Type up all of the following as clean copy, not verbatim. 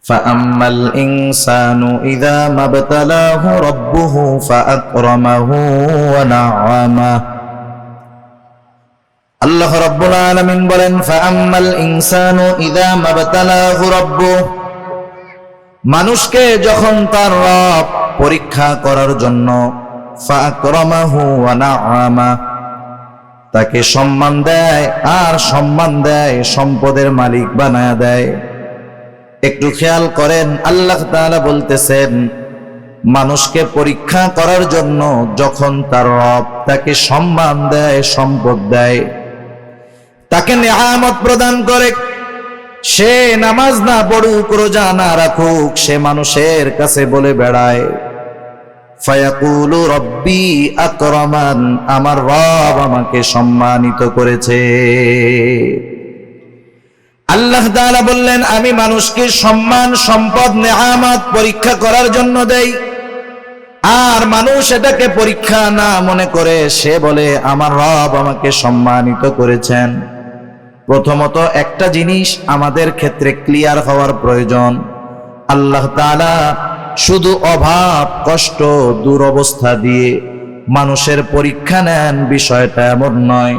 فأما الإنسان إذا ما ابتلاه ربه فأكرمه ونعمه আল্লাহ রাব্বুল আলামিন বলেন ফাআম্মাল ইনসানু ইযা মাবতালাহু রাব্বুহু মানুষকে যখন তার রব পরীক্ষা করার জন্য ফাআকরামাহু ওয়া নাআমা তাকে সম্মান দেয় আর সম্মান দেয় সম্পদের মালিক বানায়া দেয়। একটু খেয়াল করেন, আল্লাহ তাআলা বলতেছেন মানুষকে পরীক্ষা করার জন্য যখন তার রব তাকে সম্মান দেয়, সম্পদ দেয়, তাকে নেয়ামত প্রদান করে, সে নামাজ না পড়ুক, রোজা না রাখুক, সে মানুষের কাছে বলে বেড়ায় ফায়াকুলু রব্বি আকরামান, আমার রব আমাকে সম্মানিত করেছে। আল্লাহ তাআলা বললেন আমি মানুষকে সম্মান, সম্পদ, নেয়ামত পরীক্ষা করার জন্য দেই, আর মানুষ এটাকে পরীক্ষা না মনে করে সে বলে আমার রব আমাকে সম্মানিত করেছেন। প্রথমত একটা জিনিস আমাদের ক্ষেত্রে ক্লিয়ার হওয়ার প্রয়োজন, আল্লাহ তাআলা শুধু অভাব, কষ্ট, দুরবস্থা দিয়ে মানুষের পরীক্ষা নেন বিষয়টা এমন নয়,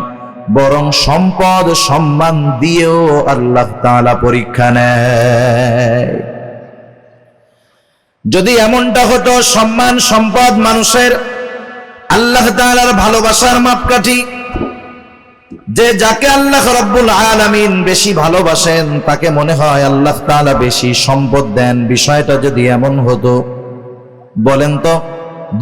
বরং সম্পদ, সম্মান দিয়েও আল্লাহ তাআলা পরীক্ষা নেয়। যদি এমনটা হতো সম্মান, সম্পদ মানুষের আল্লাহ তাআলার ভালোবাসার মাপকাঠি, যে যাকে আল্লাহ রাব্বুল আলামিন বেশি ভালোবাসেন তাকে মনে হয় আল্লাহ তাআলা বেশি সম্পদ দেন, বিষয়টা যদি এমন হতো, বলেন তো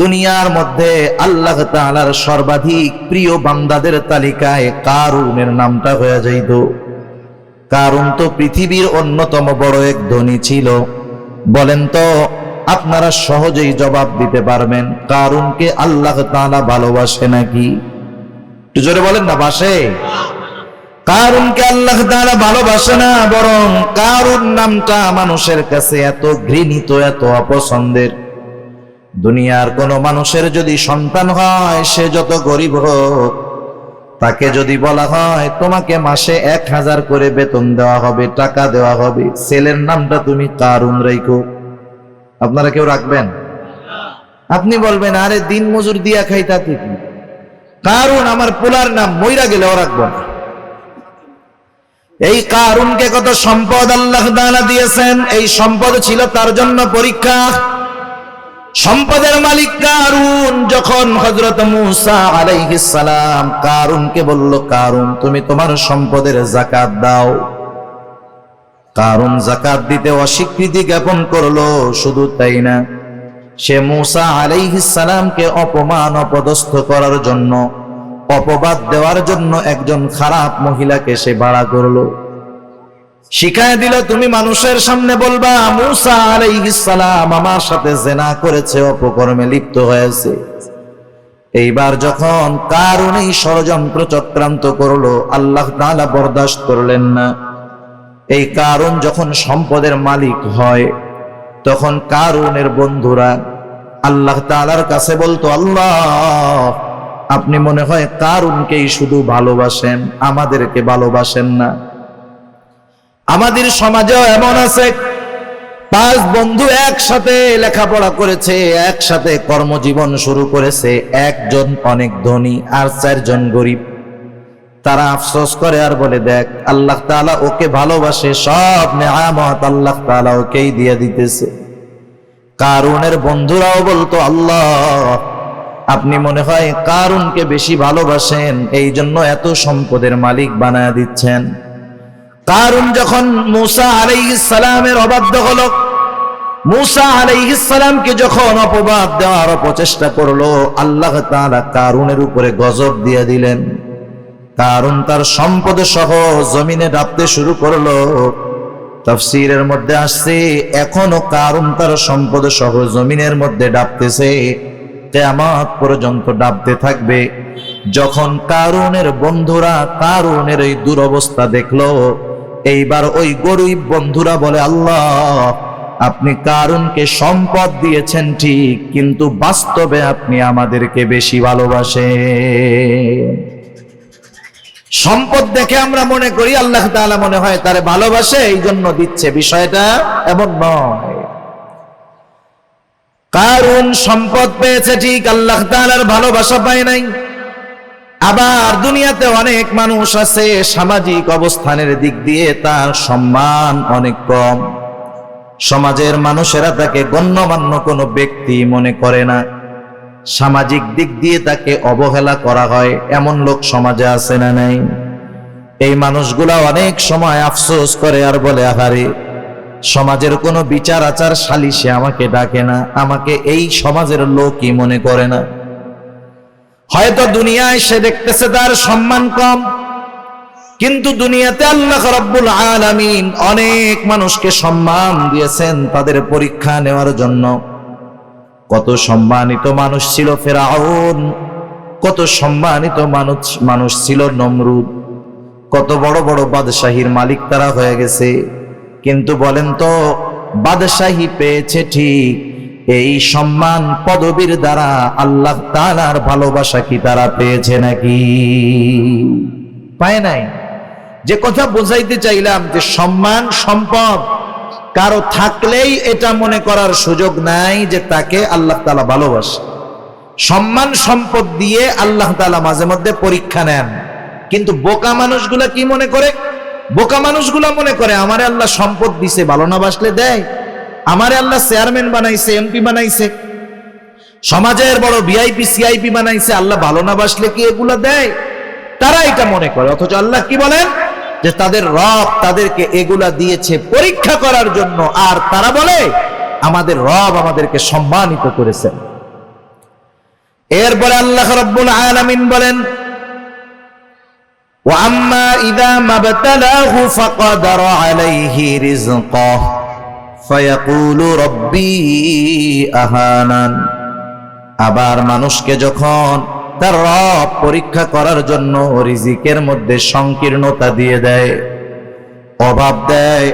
দুনিয়ার মধ্যে আল্লাহ তাআলার সর্বাধিক প্রিয় বান্দাদের তালিকায় কারুনের নামটা হয়ে যাইত। কারুন তো পৃথিবীর অন্যতম বড় এক ধনী ছিল। বলেন তো আপনারা সহজেই জবাব দিতে পারবেন কারুনকে আল্লাহ তাআলা ভালোবাসে নাকি? একটু জোরে বলেন না, বাসে? কারুনকে আল্লাহ তাআলা ভালোবাসে না, বরং কারুন নামটা মানুষের কাছে এত ঘৃণিত, এত অপছন্দের। দুনিয়ার কোন মানুষের যদি সন্তান হয়, সে যত গরিব হোক, তাকে যদি বলা হয় তোমাকে মাসে 1000 করে বেতন দেওয়া হবে, টাকা দেওয়া হবে, ছেলের নামটা তুমি কারুন রাখো, আপনারা কেউ রাখবেন? আপনি বলবেন আরে দিন মজুর দিয়া খাই, তাতে কি? কারুন আমার পোলার নাম, মইরা গেলেও রাখবো না। এই কারুনকে কত সম্পদ আল্লাহ তাআলা দিয়েছেন, এই সম্পদ ছিল তার জন্য পরীক্ষা। সম্পদের মালিক কারুন যখন হযরত মূসা আলাইহিস সালাম কারুনকে বলল কারুন তুমি তোমার সম্পদের যাকাত দাও, কারুন যাকাত দিতে অস্বীকৃতি জ্ঞাপন করলো। শুধু তাই না, সে মূসা আলাইহিস সালামকে অপমান, অপদস্থ করার জন্য, অপবাদ দেওয়ার জন্য একজন খারাপ মহিলাকে সে ভাড়া করলো, শিখায় দিল তুমি মানুষের সামনে বলবা মূসা আলাইহিস সালাম আমার সাথে জিনা করেছে, অপকর্মে লিপ্ত হয়েছে। এইবার যখন কারুন এই ষড়যন্ত্র চক্রান্ত করলো, আল্লাহ তাআলা বরদাস্ত করলেন না। এই কারুন যখন সম্পদের মালিক হয়, তখন কারুনের বন্ধুরা আল্লাহ তাআলার কাছে বলতো আল্লাহ আপনি মনে হয় কারুনকেই শুধু ভালোবাসেন, আমাদেরকে ভালোবাসেন না। আমাদের সমাজেও এমন আছে, 5 বন্ধু একসাথে লেখাপড়া করেছে, একসাথে কর্মজীবন শুরু করেছে, একজন অনেক ধনী আর 4 জন গরিব। তারা আফসোস করে আর বলে দেখ আল্লাহ তাআলা ওকে ভালোবাসে, সব নেয়ামত আল্লাহ তাআলা ওকেই দিয়ে দিতেছে। কারুনের বন্ধুরাও বলতো আল্লাহ আপনি মনে হয় কারুনকে বেশি ভালোবাসেন, এই জন্য এত সম্পদের মালিক বানায়া দিচ্ছেন। কারুন যখন মূসা আলাইহিস সালামের অবাধ্য হলো, মূসা আলাইহিস সালামকে যখন অপবাদ দেওয়ার প্রচেষ্টা করলো, আল্লাহ তাআলা কারুনের উপরে গজব দিয়ে দিলেন। কারুন তার সম্পদ সহ জমিনে ডাবতে শুরু করলো। তাফসীরের মধ্যে আসছে এখনো কারুন তার সম্পদ সহ জমিনের মধ্যে ডাবতেছে, কিয়ামত পর্যন্ত ডাবতে থাকবে। যখন কারুনের বন্ধুরা কারুনের এই দুরবস্থা দেখলো, এইবার ওই গরিব বন্ধুরা বলে আল্লাহ আপনি কারুনকে সম্পদ দিয়েছেন ঠিক, কিন্তু বাস্তবে আপনি আমাদেরকে বেশি ভালোবাসেন। সম্পদ দেখে আমরা মনে করি আল্লাহ তাআলা মনে হয় তারে ভালোবাসে এই জন্য দিচ্ছে, বিষয়টা এমন নয়। কারুন সম্পদ পেয়েছে ঠিক, আল্লাহ তাআলার ভালোবাসা পায় নাই। আবার দুনিয়াতে অনেক মানুষ আছে সামাজিক অবস্থানের দিক দিয়ে তার সম্মান অনেক কম, সমাজের মানুষেরা তাকে গণ্যমান্য কোনো ব্যক্তি মনে করে না, সামাজিক দিক দিয়ে তাকে অবহেলা করা হয়, এমন লোক সমাজে আছে না নাই? এই মানুষগুলা অনেক সময় আফসোস করে আর বলে, আহারে সমাজের কোনো বিচার আচার সালিশে আমাকে ডাকে না, আমাকে এই সমাজের লোকই মনে করে না। হয়তো দুনিয়ায় সে দেখতেছে তার সম্মান কম, কিন্তু দুনিয়াতে আল্লাহ রাব্বুল আলামিন অনেক মানুষকে সম্মান দিয়েছেন তাদের পরীক্ষা নেওয়ার জন্য। কত সম্মানিত মানুষ ছিল ফেরাউন, কত সম্মানিত মানুষ ছিল নমরুদ, কত বড় বড় বাদশাহীর মালিক তারা হয়ে গেছে। কিন্তু বলেন তো, বাদশাহী পেয়েছে ঠিক, এই সম্মান পদবীর দ্বারা আল্লাহ তাআলার ভালোবাসা কি তারা পেয়েছে নাকি? পায় নাই। যে কথা বোঝাইতে চাইলাম যে সম্মান সম্পদ কারো থাকলেই এটা মনে করার সুযোগ নাই যে তাকে আল্লাহ তাআলা ভালোবাসে। সম্মান সম্পদ দিয়ে আল্লাহ তাআলা মাঝে মধ্যে পরীক্ষা নেন, কিন্তু বোকা মানুষগুলা কি মনে করে? বোকা মানুষগুলা মনে করে আমারে আল্লাহ সম্পদ দিছে, ভালো না বাসলে দেয়। আমারে আল্লাহ চেয়ারম্যান বানাইছে, এমপি বানাইছে, সমাজের বড় ভিআইপি সিআইপি বানাইছে, আল্লাহ ভালো না বাসলে কি এগুলা দেয়? তারা এটা মনে করে। অথচ আল্লাহ কি বলেন যে তাদের রব তাদেরকে এগুলা দিয়েছে পরীক্ষা করার জন্য, আর তারা বলে আমাদের রব আমাদেরকে সম্মানিত করেছেন। এরপরে আল্লাহ রাব্বুল আলামিন বলেন, وَأَمَّا إِذَا مَا ابْتَلَاهُ فَقَدَرَ عَلَيْهِ رِزْقَهُ فَيَقُولُ رَبِّي أَهَانَنِ। আবার মানুষকে যখন তার রব পরীক্ষা করার জন্য রিজিকের মধ্যে সংকীর্ণতা দিয়ে দেয়, অভাব দেয়,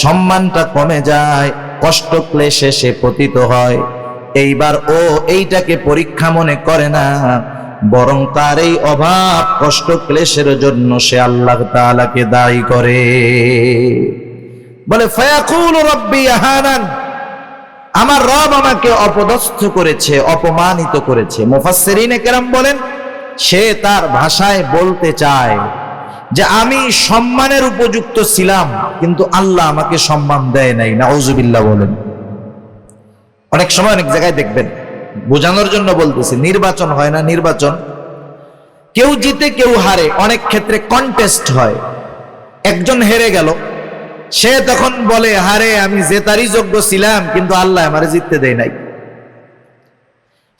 সম্মানটা কমে যায়, কষ্ট ক্লেশে সে পতিত হয়, এইবার ও এইটাকে পরীক্ষা মনে করে না, বরং তার এই অভাব কষ্ট ক্লেশের জন্য সে আল্লাহ তাআলাকে দায়ী করে। বলে ফায়াকুলু রাব্বি আহানান, আমার রব আমাকে অপদস্থ করেছে, অপমানিত করেছে। মুফাসসিরিনে কেরাম বলেন সে তার ভাষায় বলতে চায় যে আমি সম্মানের উপযুক্ত ছিলাম কিন্তু আল্লাহ আমাকে সম্মান দেয় নাই। নাউজুবিল্লাহ বলেন। অনেক সময় অনেক জায়গায় দেখবেন, বোঝানোর জন্য বলতেছি, নির্বাচন হয় না, নির্বাচন কেউ জিতে কেউ হারে, অনেক ক্ষেত্রে কন্টেস্ট হয়, একজন হেরে গেল, সে তখন বলে হারে আমি জেতারই যোগ্য ছিলাম কিন্তু আল্লাহ আমারে জিততে দেয় নাই।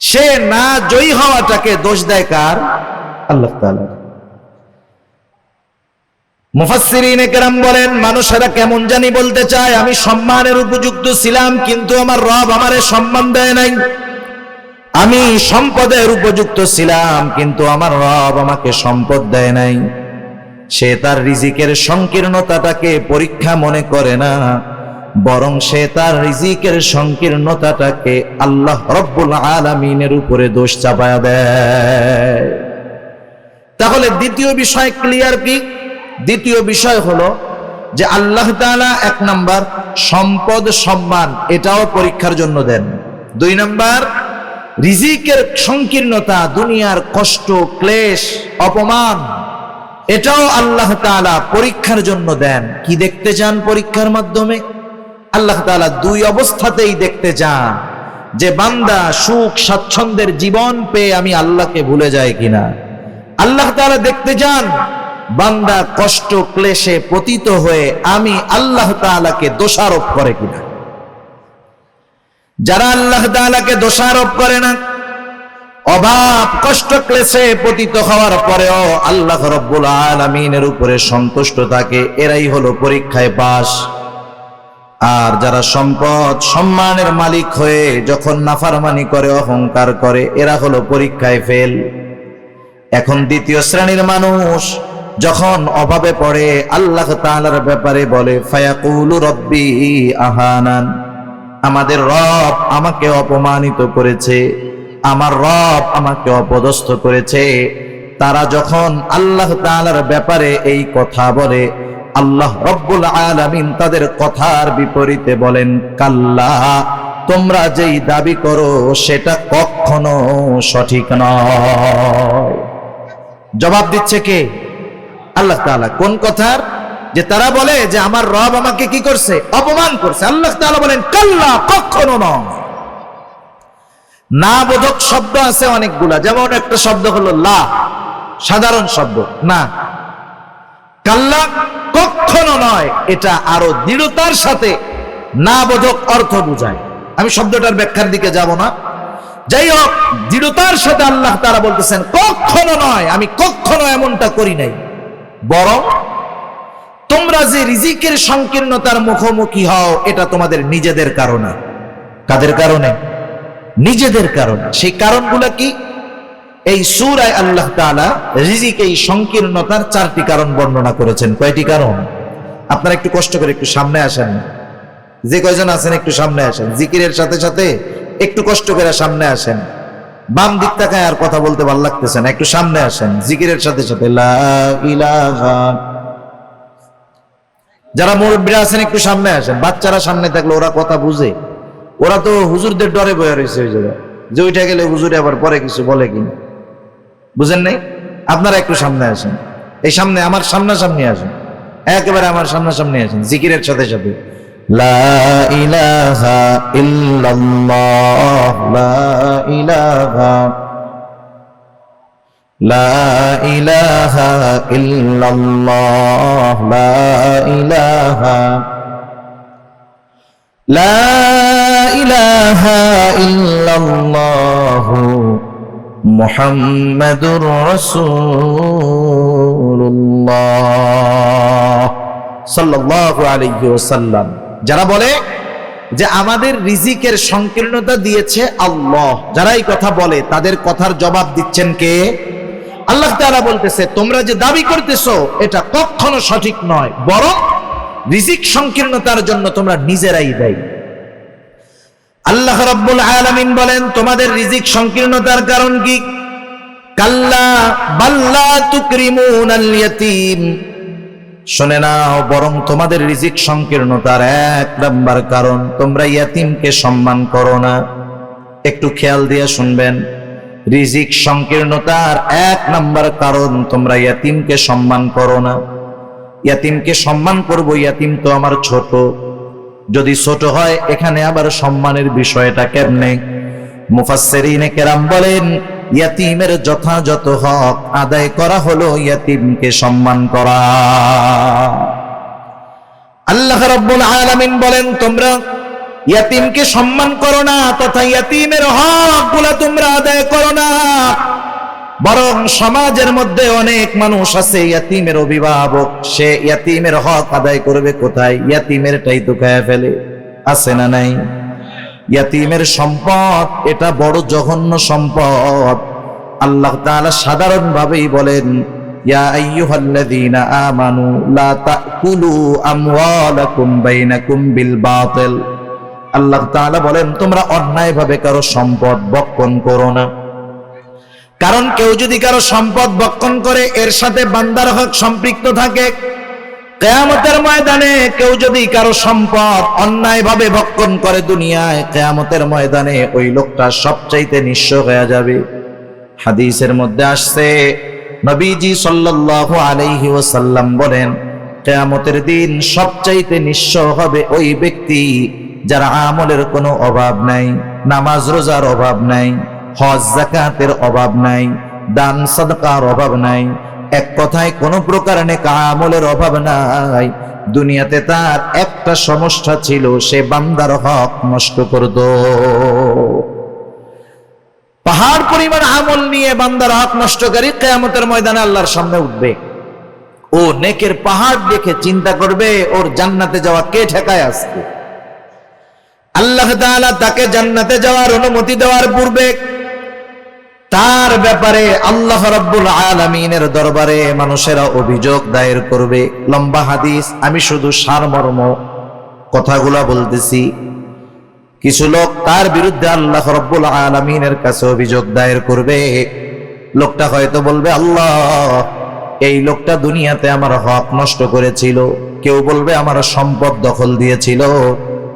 সে না জয়ী হওয়াটাকে দোষ দেয় কার? আল্লাহ তাআলা। মুফাসসিরিনে কেরাম বলেন মানুষেরা কেমন জানি বলতে চায় আমি সম্মানের উপযুক্ত ছিলাম কিন্তু আমার রব আমারে সম্মান দেয় নাই, আমি সম্পদের উপযুক্ত ছিলাম কিন্তু আমার রব আমাকে সম্পদ দেয় নাই। সে তার রিজিকের সংকীর্ণতাটাকে পরীক্ষা মনে করে না, বরং সে তার রিজিকের সংকীর্ণতাটাকে আল্লাহ রব্বুল আলামিনের উপরে দোষ চাপায়া দেয়। তাহলে দ্বিতীয় বিষয় ক্লিয়ার কি? দ্বিতীয় বিষয় হলো যে আল্লাহ তাআলা এক নাম্বার সম্পদ সম্মান এটাও পরীক্ষার জন্য দেন। দুই নাম্বার রিজিকের সংকীর্ণতা, দুনিয়ার কষ্ট ক্লেশ অপমান এটাও আল্লাহ তাআলা পরীক্ষার জন্য দেন। কি দেখতে চান পরীক্ষার মাধ্যমে? আল্লাহ তাআলা দুই অবস্থাতেই দেখতে চান যে বান্দা সুখ স্বাচ্ছন্দ্যের জীবন পেয়ে আমি আল্লাহকে ভুলে যাই কিনা। আল্লাহ তাআলা দেখতে চান বান্দা কষ্ট ক্লেশে পতিত হয়ে আমি আল্লাহ তাআলাকে দোষারোপ করে কিনা। যারা আল্লাহ তাআলাকে দোষারোপ করে না, অভাব কষ্ট ক্লেশে পতিত হওয়ার পরেও আল্লাহ রাব্বুল আলামিনের উপরে সন্তুষ্ট থাকে, এরাই হলো পরীক্ষায় পাস। আর যারা সম্পদ সম্মানের মালিক হয়ে যখন নাফরমানি করে অহংকার করে এরা হলো পরীক্ষায় ফেল। এখন দ্বিতীয় শ্রেণীর মানুষ যখন অভাবে পড়ে আল্লাহ তাআলার ব্যাপারে বলে ফায়াকুলু রাব্বি আহানান, আমাদের রব আমাকে অপমানিত করেছে, আমার রব আমাকে অপদস্থ করেছে, তারা যখন আল্লাহ তাআলার ব্যাপারে এই কথা বলে, আল্লাহ রব্বুল আলামিন তাদের কথার বিপরীতে বলেন, কাল্লা, তোমরা যেই দাবি করো সেটা কখনো সঠিক নয়। জবাব দিচ্ছে কে? আল্লাহ তাআলা। কোন কথার? যে তারা বলে যে আমার রব আমাকে কি করছে? অপমান করছে। আল্লাহ তাআলা বলেন, কাল্লা, কখনো নয়। না বোধক শব্দ আছে অনেকগুলা, যেমন একটা শব্দ হলো লা, সাধারণ শব্দ না। কাল্লা, কখনো নয়, এটা আরো দৃঢ়তার সাথে না বোধক অর্থ বুঝায়। আমি শব্দটার ব্যাখ্যার দিকে যাব না। যাই হোক, দৃঢ়তার সাথে আল্লাহ তাআলা বলতেছেন, কখনো নয়, আমি কখনো এমনটা করি নাই। বরং তোমরা যে রিজিকের সংকীর্ণতার মুখোমুখি হও, এটা তোমাদের নিজেদের কারণে। কাদের কারণে? নিজেদের কারণে। সেই কারণগুলো কি? এই সূরায় আল্লাহ তাআলা রিজিক এই সংকীর্ণতার 4টি কারণ বর্ণনা করেছেন। কয়টি কারণ? আপনারা একটু কষ্ট করে একটু সামনে আসেন, যে কয়জন আছেন একটু সামনে আসেন। জিকিরের সাথে সাথে একটু কষ্ট করে সামনে আসেন। বাম দিক তাকায় আর কথা বলতে ভালো লাগতেছে না, একটু সামনে আসেন। জিকিরের সাথে সাথে লা ইলাহা। যারা মুরব্বীরা আছেন একটু সামনে আসেন। বাচ্চারা সামনে থাকলে ওরা কথা বুঝে, ওরা তো হুজুরদের ডরে বয়ে রয়েছে ওই জায়গায়, যে ওইটা গেলে হুজুরে আবার পরে কিছু বলে কিনা, বুঝেন নাই? আপনারা একটু সামনে আসেন, এই সামনে আমার সামনাসামনি আসেন, একেবারে আমার সামনাসামনি আসেন। জিকিরের সাথে সাথে লা ইলাহা ইল্লাল্লাহ, লা ইলাহা, লা ইলাহা ইল্লাল্লাহ, লা ইলাহা, লা ইলাহা ইল্লাল্লাহ, মুহাম্মাদুর রাসূলুল্লাহ সাল্লাল্লাহু আলাইহি ওয়াসাল্লাম। যারা বলে যে আমাদের রিজিকের সংকীর্ণতা দিয়েছে আল্লাহ, যারা এই কথা বলে তাদের কথার জবাব দিচ্ছেন কে? আল্লাহ তাআলা বলতেছে, তোমরা যে দাবি করতেছো এটা কখনো সঠিক নয়, বরং রিজিক সংকীর্ণতার জন্য তোমরা নিজেরাই দায়ী। আল্লাহ রাব্বুল আলামিন বলেন, তোমাদের রিজিক সংকীর্ণতার কারণ কি? কাল্লা বাল্লা তুকরিমুনাল ইয়াতীম। শুনে নাও, বরং তোমাদের রিজিক সংকীর্ণতার 1 নাম্বার কারণ, তোমরা ইয়াতীমকে সম্মান করো না। একটু খেয়াল দিয়ে শুনবেন, রিজিক সংকীর্ণতার 1 নাম্বার কারণ, তোমরা ইয়াতীমকে সম্মান করো না। ইয়াতীমকে সম্মান করব, ইয়াতীম তো আমার ছোট। যদি ছোট হয়, এখানে আবার সম্মানের বিষয়টা কেমনে? মুফাসসিরিনে কেরাম বলেন, ইয়াতীমের যথাযথ হক আদায় করা হলো ইয়াতীমকে সম্মান করা। আল্লাহ রাব্বুল আলামিন বলেন, তোমরা ইয়াতীমকে সম্মান করো না, তথা ইয়াতীমের হকগুলো তোমরা আদায় করো না। বরং সমাজের মধ্যে অনেক মানুষ আছে ইয়াতীমের অভিভাবক, সে ইয়াতীমের হক আদায় করবে কোথায়? ইয়াতীমেরটাই তো খায় ফেলে। আছে না নাই? ইয়াতীমের সম্পদ এটা বড় জঘন্য সম্পদ। আল্লাহ তাআলা সাধারণভাবেই বলেন, ইয়া আইয়ুহাল্লাযীনা আমানু লা তাকুলু আমওয়ালাকুম বাইনাকুম বিল বাতিল। আল্লাহ তাআলা বলেন, তোমরা অন্যায়ভাবে কারো সম্পদ ভক্ষণ করো না। কারণ কেউ যদি কারো সম্পদ ভক্ষণ করে, এর সাথে বান্দার হক সম্পৃক্ত থাকে। কিয়ামতের ময়দানে কেউ যদি কারো সম্পদ অন্যায়ভাবে ভক্ষণ করে দুনিয়ায়, কিয়ামতের ময়দানে ওই লোকটা সবচাইতে নিঃস্ব হয়ে যাবে। হাদিসের মধ্যে আসছে, নবীজি সাল্লাল্লাহু আলাইহি ওয়াসাল্লাম বলেন, কিয়ামতের দিন সবচাইতে নিঃস্ব হবে ওই ব্যক্তি যার আমলের কোনো অভাব নাই, নামাজ রোজার অভাব নাই, হজ যাকাতের অভাব নাই, দান সাদকার অভাব নাই, এক কথায় কোনো প্রকার নেক আমলের অভাব নাই। দুনিয়াতে তার একটা সমস্যা ছিল, সে বান্দার হক নষ্ট করত। পাহাড় পরিমাণ আমল নিয়ে বান্দার হক নষ্টকারী কিয়ামতের ময়দানে আল্লাহর সামনে উঠবে। ও নেকের পাহাড় দেখে চিন্তা করবে, ওর জান্নাতে যাওয়া কে ঠেকায় আসবে? আল্লাহ তাআলা তাকে জান্নাতে যাওয়ার অনুমতি দেওয়ার পূর্বে তার ব্যাপারে আল্লাহ রাব্বুল আলামিনের দরবারে মানুষেরা অভিযোগ দায়ের করবে। লম্বা হাদিস, আমি শুধু সারমর্ম কথাগুলা বলতেছি। কিছু লোক তার বিরুদ্ধে আল্লাহ রাব্বুল আলামিনের কাছে অভিযোগ দায়ের করবে। লোকটা হয়তো বলবে, আল্লাহ, এই লোকটা দুনিয়াতে আমার হক নষ্ট করেছিল। কেউ বলবে আমার সম্পদ দখল দিয়েছিল,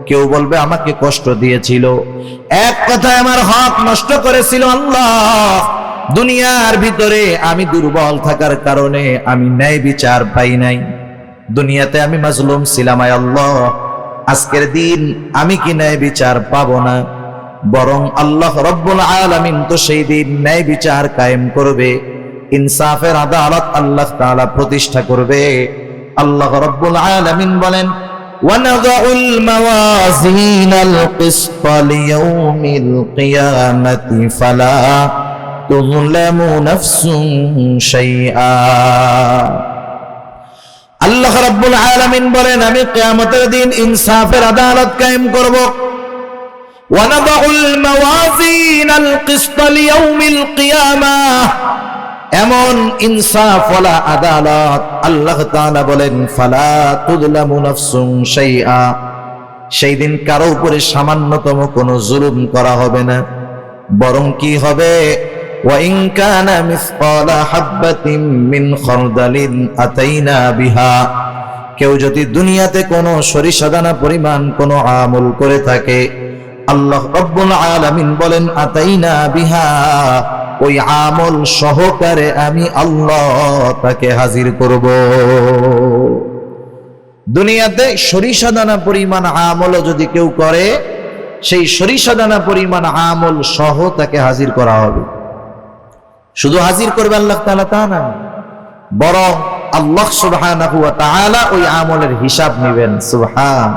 কেউ বলবে আমাকে কষ্ট দিয়েছিল। এক কথায় আমার হক নষ্ট করেছিল। আল্লাহ, দুনিয়ার ভিতরে আমি দুর্বল থাকার কারণে আমি ন্যায় বিচার পাই নাই। দুনিয়াতে আমি মাজলুম ছিলাম। আয় আল্লাহ, আজকের দিন আমি কি ন্যায় বিচার পাবো না? বরং আল্লাহ রব্বুল আলামিন তো সেই দিন ন্যায় বিচার কায়েম করবে, ইনসাফের আদালত আল্লাহ তাআলা প্রতিষ্ঠা করবে। আল্লাহ রব্বুল আলামিন বলেন, وَنَضَعُ الْمَوَازِينَ الْقِسْطَ لِيَوْمِ الْقِيَامَةِ فَلَا تُظْلَمُ نَفْسٌ شَيْئًا। আল্লাহ রাব্বুল আলামিন বলেন, আমি কিয়ামতের দিন ইনসাফের আদালত কায়েম করব। وَنَضَعُ الْمَوَازِينَ الْقِسْطَ لِيَوْمِ الْقِيَامَةِ, এমন ইনসাফ ওয়ালা আদালত আল্লাহ তাআলা বলেন, ফালা তুযলামু নাফসুন শাইআ, সেই দিন কারো উপরে সামান্যতম কোনো জুলুম করা হবে না। বরং কি হবে, ওয়া ইন কানা মিসকালা হাববাতিন মিন খারদালিন আতাইনা বিহা, কেউ যদি দুনিয়াতে কোনো সরিষা দানা পরিমাণ কোনো আমল করে থাকে, আল্লাহ রাব্বুল আলামিন বলেন, আতাইনা বিহা, ওই আমল সহকারে আমি আল্লাহ তাকে হাজির করব। দুনিয়াতে সরিষা দানা পরিমাণ আমল যদি কেউ করে, সেই সরিষা দানা পরিমাণ আমল সহ তাকে হাজির করা হবে। শুধু হাজির করবে আল্লাহ তাআলা তা না, বরং আল্লাহ সুবহানাহু ওয়া তাআলা ওই আমলের হিসাব নেবেন। সুবহান।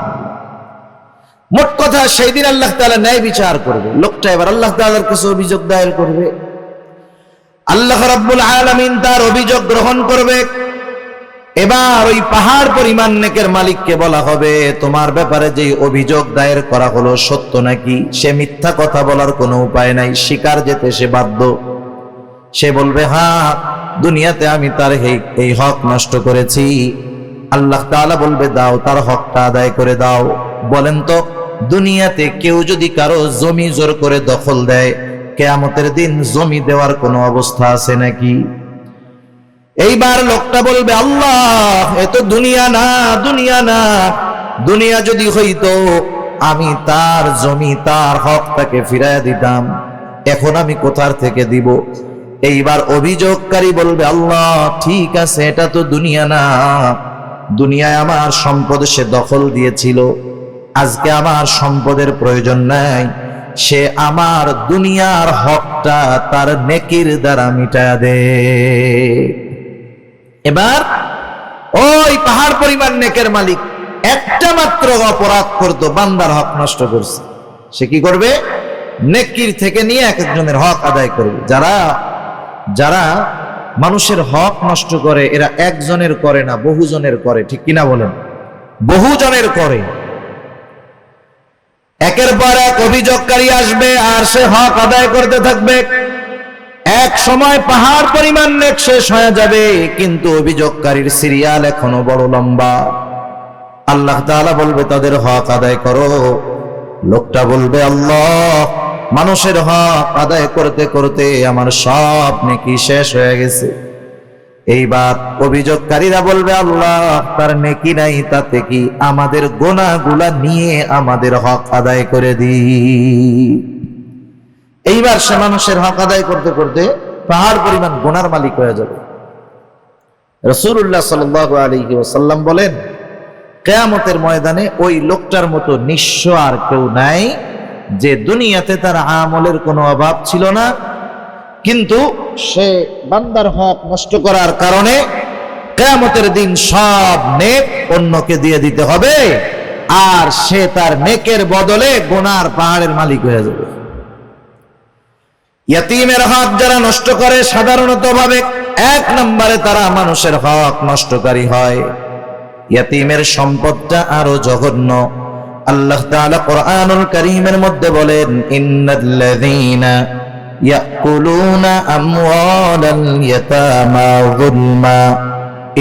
মোট কথা, সেই দিন আল্লাহ তাআলা ন্যায় বিচার করবে। লোকটা এবার আল্লাহ তাআলার কাছে অভিযোগ দায়ের করবে। আল্লাহ রাব্বুল আলামিন তার অভিযোগ গ্রহণ করবে। এবার ওই পাহাড় পরিমাণ নেকের মালিককে বলা হবে, তোমার ব্যাপারে যে অভিযোগ দায়ের করা হলো সত্য নাকি? সে মিথ্যা কথা বলার কোনো উপায় নাই, স্বীকার যেতে সে বাধ্য। সে বলবে, হ্যাঁ, দুনিয়াতে আমি তার এই হক নষ্ট করেছি। আল্লাহ তাআলা বলবে, দাও, তার হকটা আদায় করে দাও। বলেন তো, দুনিয়াতে কেউ যদি কারো জমি জোর করে দখল দেয়, কিয়ামতের দিন জমি দেওয়ার কোনো অবস্থা আছে নাকি? এইবার লোকটা বলবে, আল্লাহ, এ তো দুনিয়া না, দুনিয়া না। দুনিয়া যদি হইতো আমি তার জমি, তার হক তাকে ফিরাইয়া দিতাম। এখন আমি কোথার থেকে দিব? এইবার অভিযোগকারী বলবে, আল্লাহ, ঠিক আছে, এটা তো দুনিয়া না। দুনিয়ায় আমার সম্পদ সে দখল দিয়েছিল, আজকে আমার সম্পদের প্রয়োজন নাই। সে আমার দুনিয়ার হকটা তার নেকির দ্বারা মিটায়া দে। এবার ওই পাহাড় পরিমাণ নেকের মালিক একটা মাত্র অপরাধ করতো, বান্দার হক নষ্ট করছে। সে কি করবে? নেকির থেকে নিয়ে এক একজনের হক আদায় করবে। যারা মানুষের হক নষ্ট করে, এরা একজনের করে না, বহুজনের করে। ঠিক কিনা বলেন? বহুজনের করে। একের পর এক অভিযোগকারী আসবে আর সে হক আদায় করতে থাকবে। এক সময় পাহাড় পরিমাণ নেক শেষ হয়ে যাবে, কিন্তু অভিযোগকারীর সিরিয়াল এখনো বড় লম্বা। আল্লাহ তাআলা বলবে, তাদের হক আদায় করো। লোকটা বলবে, আল্লাহ, মানুষের হক আদায় করতে করতে আমার সব নেকি শেষ হয়ে গেছে। এইবার অভিযোগকারীরা বলবে, আল্লাহ, তার নেকি নাই, তাতে কি? আমাদের গুনাহগুলা নিয়ে আমাদের হক আদায় করে দিই। এইবার সে মানুষের হক আদায় করতে করতে পাহাড় পরিমাণ গুনার মালিক হয়ে যাবে। রাসূলুল্লাহ সাল্লাল্লাহু আলাইহি ওয়াসাল্লাম বলেন, কিয়ামতের ময়দানে ওই লোকটার মতো নিঃস্ব আর কেউ নাই, যে দুনিয়াতে তার আমলের কোনো অভাব ছিল না, কিন্তু সে বান্দার হক নষ্ট করার কারণে কিয়ামতের দিন সব নেক অন্যকে দিয়ে দিতে হবে, আর সে তার নেকের বদলে গুনার পাহাড়ের মালিক হয়ে যাবে। ইয়াতীমের হক যারা নষ্ট করে, সাধারণত ভাবে এক নম্বরে তারা মানুষের হক নষ্টকারী হয়। ইয়াতীমের সম্পদটা আরো জঘন্য। আল্লাহ তাআলা কোরআনুল কারীমের মধ্যে বলেন, ইন্নাল্লাযীনা ইয়াকুলুনা আমওয়ালাল ইয়াতামা যুলমা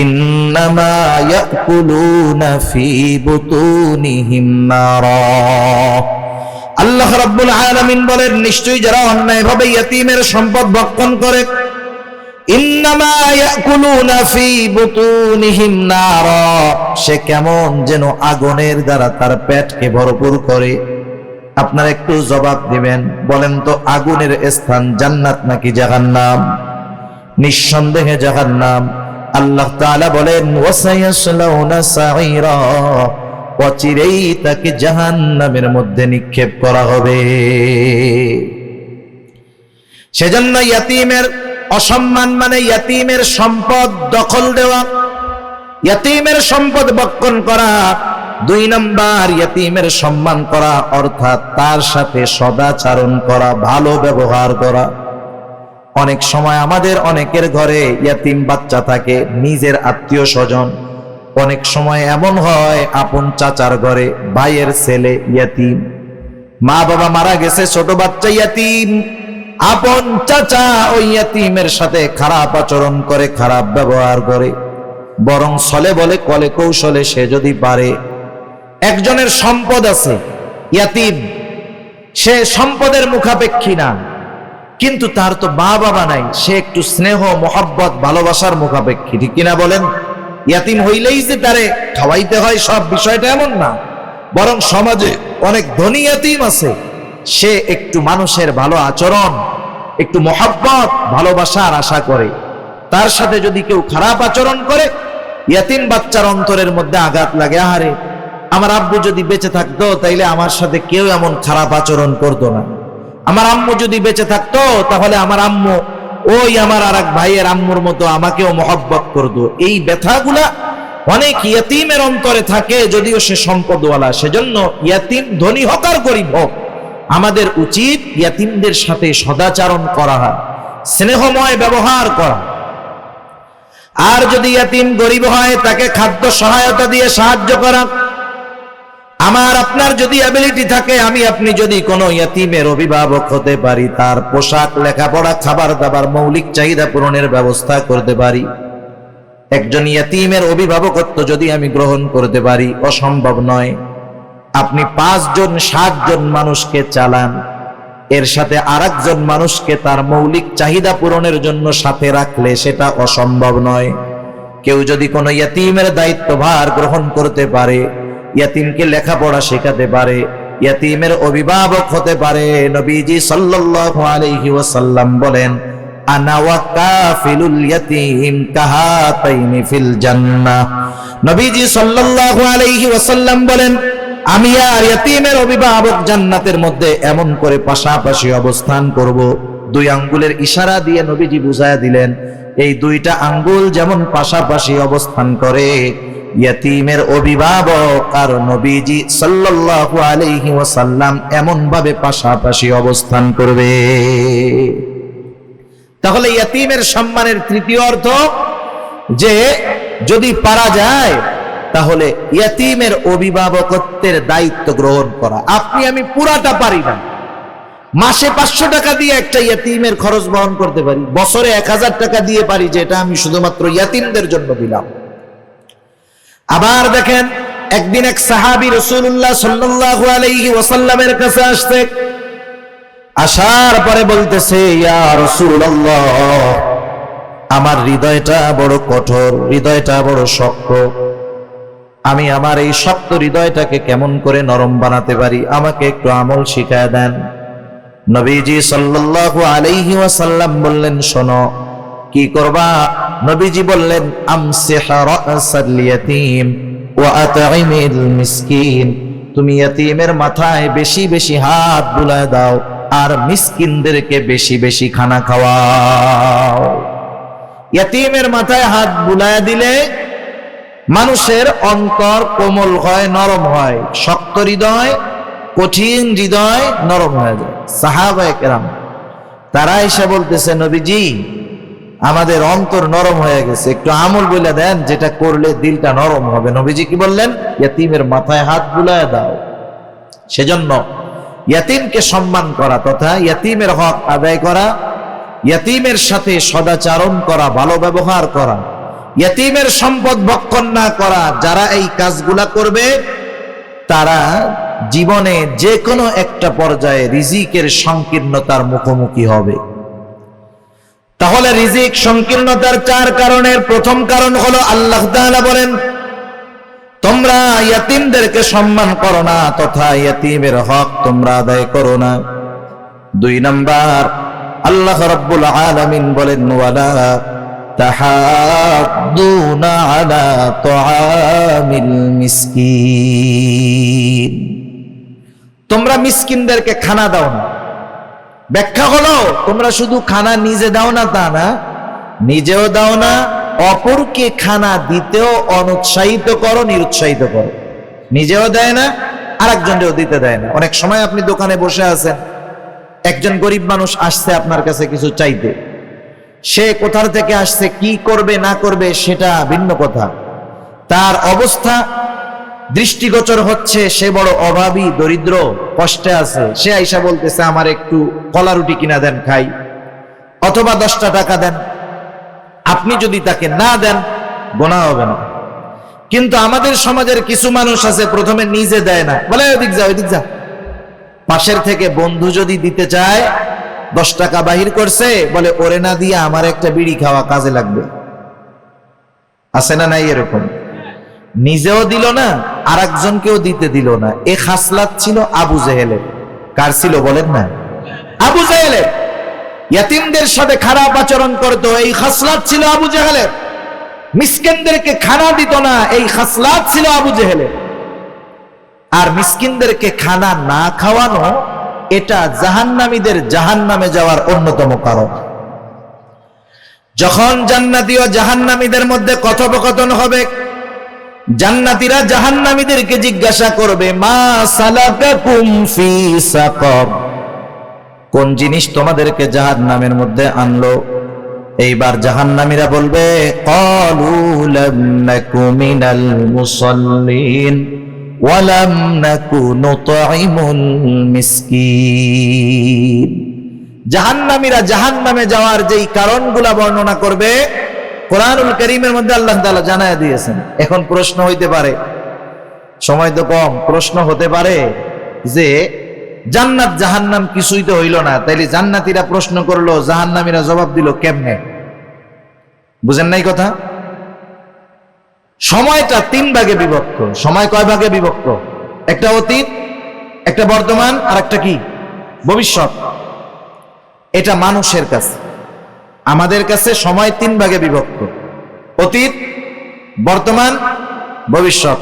ইন্নামা ইয়াকুলুনা ফি বুতুনিহিম নারা। আল্লাহ রাব্বুল আলামিন বলেন, নিশ্চয়ই যারা অন্যায়ভাবে ইয়াতীমের সম্পদ ভক্ষণ করে, ইন্নামা ইয়াকুলুনা ফি বুতুনিহিম নারা, সে কেমন যেন আগুনের দ্বারা তার পেটকে ভরপুর করে। আপনারা একটু জবাব দিবেন, বলেন তো আগুনের স্থান জান্নাত নাকি জাহান্নাম? নিঃসন্দেহে জাহান্নাম। আল্লাহ তাআলা বলেন ওয়াসায়াসলাউনা সাঈরা, অচিরেই তাকে জাহান্নামের মধ্যে নিক্ষেপ করা হবে। সেজন্য ইয়াতীমের অসম্মান মানে ইয়াতীমের সম্পদ দখল দেওয়া, ইয়াতীমের সম্পদ ভক্ষণ করা। 2 নাম্বার, ইয়াতীমের সম্মান করা অর্থাৎ তার সাথে সদাচরণ করা, ভালো ব্যবহার করা। অনেক সময় আমাদের অনেকের ঘরে ইয়াতীম বাচ্চা থাকে, নিজের আত্মীয় স্বজন। অনেক সময় এমন হয় আপন চাচার ঘরে ভাইয়ের ছেলে ইয়াতীম, মা বাবা মারা গেছে, ছোট বাচ্চা ইয়াতীম। আপন চাচা ওই ইয়াতীমের সাথে খারাপ আচরণ করে, খারাপ ব্যবহার করে। বরং ছলে বলে কলে কৌশলে সে যদি পারে, একজনের সম্পদ আছে ইয়াতীম, সে সম্পদের মুখাপেক্ষী না, কিন্তু তার তো মা বাবা নাই, সে একটু স্নেহ মোহাব্বত ভালোবাসার মুখাপেক্ষী, ঠিক কিনা বলেন? ইয়াতীম হইলেই যে তারে খাওয়াইতে হয় সব বিষয়টা এমন না, বরং সমাজে অনেক ধনী ইয়াতীম আছে, সে একটু মানুষের ভালো আচরণ, একটু মোহাব্বত ভালোবাসার আশা করে। তার সাথে যদি কেউ খারাপ আচরণ করে, ইয়াতীম বাচ্চার অন্তরের মধ্যে আঘাত লাগে, আরে আমার আব্বু যদি বেঁচে থাকতো তাইলে আমার সাথে কেউ এমন খারাপ আচরণ করতো না, আমার আম্মু যদি বেঁচে থাকতো তাহলে আমার আম্মু ওই আমার আর এক ভাইয়ের আম্মুর মতো আমাকেও মহব্বত করতো। এই ব্যথাগুলা অনেক ইয়াতীমের অন্তরে থাকে, যদিও সে সম্পদওয়ালা। সেজন্য ইয়াতীম ধনী হোক আর গরিব হোক, আমাদের উচিত ইয়াতীমদের সাথে সদাচরণ করা, স্নেহময় ব্যবহার করা। আর যদি ইয়াতীম গরিব হয়, তাকে খাদ্য সহায়তা দিয়ে সাহায্য করা। আমার আপনার যদি অ্যাবিলিটি থাকে, আমি আপনি যদি কোনো ইয়াতীমের অভিভাবক হতে পারি, তার পোশাক, লেখাপড়া, খাবার দাবার, মৌলিক চাহিদা পূরণের ব্যবস্থা করতে পারি, একজন ইয়াতীমের অভিভাবকত্ব যদি আমি গ্রহণ করতে পারি, অসম্ভব নয়। আপনি 5 জন 7 জন মানুষকে চালান, এর সাথে আরেকজন মানুষকে তার মৌলিক চাহিদা পূরণের জন্য সাথে রাখলে সেটা অসম্ভব নয়। কেউ যদি কোনো ইয়াতীমের দায়িত্বভার গ্রহণ করতে পারে, ইয়াতীমকে লেখাপড়া শেখাতে পারে, ইয়াতীমের অভিভাবক হতে পারে, নবীজি সাল্লাল্লাহু আলাইহি ওয়াসাল্লাম বলেন আনা ওয়া কাফিলুল ইয়াতীম কাহাতাইনি ফিল জান্নাহ। নবীজি সাল্লাল্লাহু আলাইহি ওয়াসাল্লাম বলেন, আমি আর ইয়াতীমের অভিভাবক জান্নাতের মধ্যে এমন করে পাশাপাশি অবস্থান করব। 2 আঙ্গুলের ইশারা দিয়ে নবীজি বুঝায়া দিলেন, এই 2টা আঙ্গুল যেমন পাশাপাশি অবস্থান করে, ইয়াতীমের অভিভাবক আর নবীজি সাল্লাল্লাহু আলাইহি ওয়াসাল্লাম এমন ভাবে পাশাপাশি অবস্থান করবে। তাহলে ইয়াতীমের সম্মানের তৃতীয় অর্থ যে যদি পারা যায় তাহলে ইয়াতীমের অভিভাবকত্বের দায়িত্ব গ্রহণ করা। আপনি আমি পুরাটা পারি না, মাসে 500 টাকা দিয়ে একটা ইয়াতীমের খরচ বহন করতে পারি, বছরে 1000 টাকা দিয়ে পারি, যেটা আমি শুধুমাত্র ইয়াতীমদের জন্য দিলাম। আবার দেখেন, একদিন এক সাহাবী রাসূলুল্লাহ সাল্লাল্লাহু আলাইহি ওয়াসাল্লামের কাছে আসছে, আসার পরে বলতেছে, ইয়া রাসূলুল্লাহ, আমার হৃদয়টা বড় কঠোর, হৃদয়টা বড় শক্ত, আমি আমার এই শক্ত হৃদয়টাকে কেমন করে নরম বানাতে পারি, আমাকে একটু আমল শিখায় দেন। নবীজি সাল্লাল্লাহু আলাইহি ওয়াসাল্লাম বললেন, শোনো কি করবা? নবীজি বললেন, আমসিহ রাসাল ইয়াতীম ওয়া আতঈমিল মিসকিন, তুমি ইয়াতীমের মাথায় বেশি বেশি হাত বুলায় দাও আর মিসকিনদেরকে বেশি বেশি খানা খাওয়াও। ইয়াতীমের মাথায় হাত বুলায় দিলে মানুষের অন্তর কোমল হয়, নরম হয়, শক্ত হৃদয়, কঠিন হৃদয় নরম হয়ে যায়। সাহাবায়ে কেরাম তারা এসে বলতেছে, নবীজি আমাদের অন্তর নরম হয়ে গেছে, একটু আমল বলে দেন যেটা করলে দিলটা নরম হবে। নবীজি কি বললেন? ইয়াতীমের মাথায় হাত বুলায় দাও। সেজন্য ইয়াতীমকে সম্মান করা তথা ইয়াতীমের হক আদায় করা, ইয়াতীমের সাথে সদাচরণ করা, ভালো ব্যবহার করা, ইয়াতীমের সম্পদ ভক্ষণ না করা, যারা এই কাজগুলা করবে তারা জীবনে যে কোনো একটা পর্যায়ে রিজিকের সংকীর্ণতার মুখোমুখি হবে। তাহলে রিজিক সংকীর্ণতার 4 কারণের প্রথম কারণ হলো আল্লাহ তাআলা বলেন, তোমরা ইয়াতীমদেরকে সম্মান করো না তথা ইয়াতীমের হক তোমরা আদায় করো না। 2 নাম্বার, আল্লাহ রাব্বুল আলামিন বলেন, ওয়ালা তাহাদ্দুনা আলা তুআমিল মিসকিন, তোমরা মিসকিনদেরকে খানা দাও না। ব্যাখ্যা হলো, তোমরা শুধু খানা নিজে দাও না তা না, নিজেও দাও না, অপরকে খানা দিতেও অনুৎসাহিত করো, নিরুৎসাহিত করো। নিজেও দেয় না, আরেকজনকেও দিতে দেয় না। অনেক সময় আপনি দোকানে বসে আছেন, একজন গরিব মানুষ আসছে আপনার কাছে কিছু চাইতে, সে কোথা থেকে আসছে, কি করবে না করবে সেটা ভিন্ন কথা, তার অবস্থা দৃষ্টিগোচর হচ্ছে সে বড় অভাবী, দরিদ্র, কষ্টে আছে। সে আইসা বলতেছে, আমার একটু কলা রুটি কিনা দেন খাই, অথবা 10টা টাকা দেন। আপনি যদি তাকে না দেন গোনা হবে না। কিন্তু আমাদের সমাজের কিছু মানুষ আছে, প্রথমে নিজে দেয় না, বলে ওইদিক যা ওইদিক যা। পাশের থেকে বন্ধু যদি দিতে চায়, 10 টাকা বাহির করছে, বলে ওরে না দিয়ে আমার একটা বিড়ি খাওয়া কাজে লাগবে। আছে না নাই এরকম? নিজেও দিল না, আর একজনকেও দিতে দিল না। এ খাসলাত ছিল আবু জেহেলের। কার ছিল বলেন না? আবু জেহেলের। ইয়াতীমদের সাথে খারাপ আচরণ করত, এই খাসলাত ছিল আবু জেহেলের। মিসকিনদেরকে খানা দিত না, এই খাসলাত ছিল আবু জেহেলের। আর মিসকিনদেরকে খানা না খাওয়ানো, এটা জাহান্নামীদের জাহান্নামে যাওয়ার অন্যতম কারণ। যখন জান্নাতি ও জাহান্নামীদের মধ্যে কথোপকথন হবে, জান্নাতীরা জাহান্নামীদেরকে জিজ্ঞাসা করবে, মা সালাকাকুম ফি সাকর, কোন জিনিস তোমাদেরকে জাহান্নামের মধ্যে আনলো? এইবার জাহান্নামীরা বলবে, ক্বালু লাম নাকু মিনাল মুসাল্লিন ওয়া লাম নাকু নুতঈমুল মিসকিন। জাহান্নামীরা জাহান্নামে যাওয়ার যেই কারণগুলা বর্ণনা করবে, কোরআনুল কারীমের মধ্যে আল্লাহ তাআলা জানায়া দিয়েছেন। এখন প্রশ্ন হইতে পারে, সময় তো কম, প্রশ্ন হতে পারে যে জান্নাত জাহান্নাম কিছুই তো হইল না, তাইলে জান্নাতীরা প্রশ্ন করলো, জাহান্নামীরা জবাব দিল কেমনে? বুঝেন নাই কথা? সময়টা 3 ভাগে বিভক্ত। সময় কয় ভাগে বিভক্ত? একটা অতীত, একটা বর্তমান, আর একটা কি ভবিষ্যৎ। এটা মানুষের কাছে, আমাদের কাছে সময় 3 ভাগে বিভক্ত, অতীত, বর্তমান, ভবিষ্যৎ।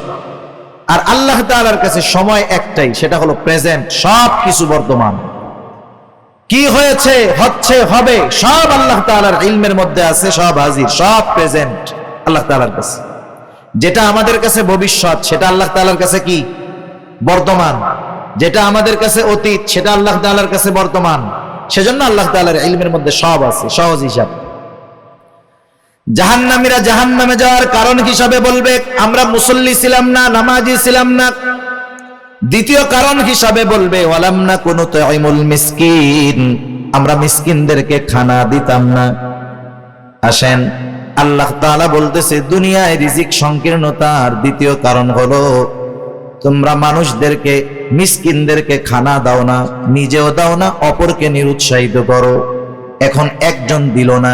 আর আল্লাহ তাআলার কাছে সময় একটাই, সেটা হলো প্রেজেন্ট। সব কিছু বর্তমান, কি হয়েছে, হচ্ছে, হবে, সব আল্লাহ তাআলার ইলমের মধ্যে আছে, সব হাজির, সব প্রেজেন্ট আল্লাহ তাআলার কাছে। যেটা আমাদের কাছে ভবিষ্যৎ, সেটা আল্লাহ তাআলার কাছে কি বর্তমান। যেটা আমাদের কাছে অতীত, সেটা আল্লাহ তাআলার কাছে বর্তমান। সেজন্য আল্লাহ তাআলার ইলমের মধ্যে সব আছে, সহজ হিসাব। জাহান্নামীরা জাহান্নামে যাওয়ার কারণ হিসাবে বলবে, আমরা মুসল্লি ছিলাম না, নামাজি ছিলাম না। দ্বিতীয় কারণ হিসাবে বলবে, ওয়ালাম নাকু নুতঈমুল মিসকিন, আমরা মিসকিনদেরকে খানা দিতাম না। আসেন, আল্লাহ তাআলা বলতেছে, দুনিয়ায় রিজিক সংকীর্ণতার দ্বিতীয় কারণ হলো তোমরা মানুষদেরকে, মিসকিনদেরকে খানা দাও না, নিজেও দাও না, অপরকে নিরুৎসাহিত করো। এখন একজন দিল না,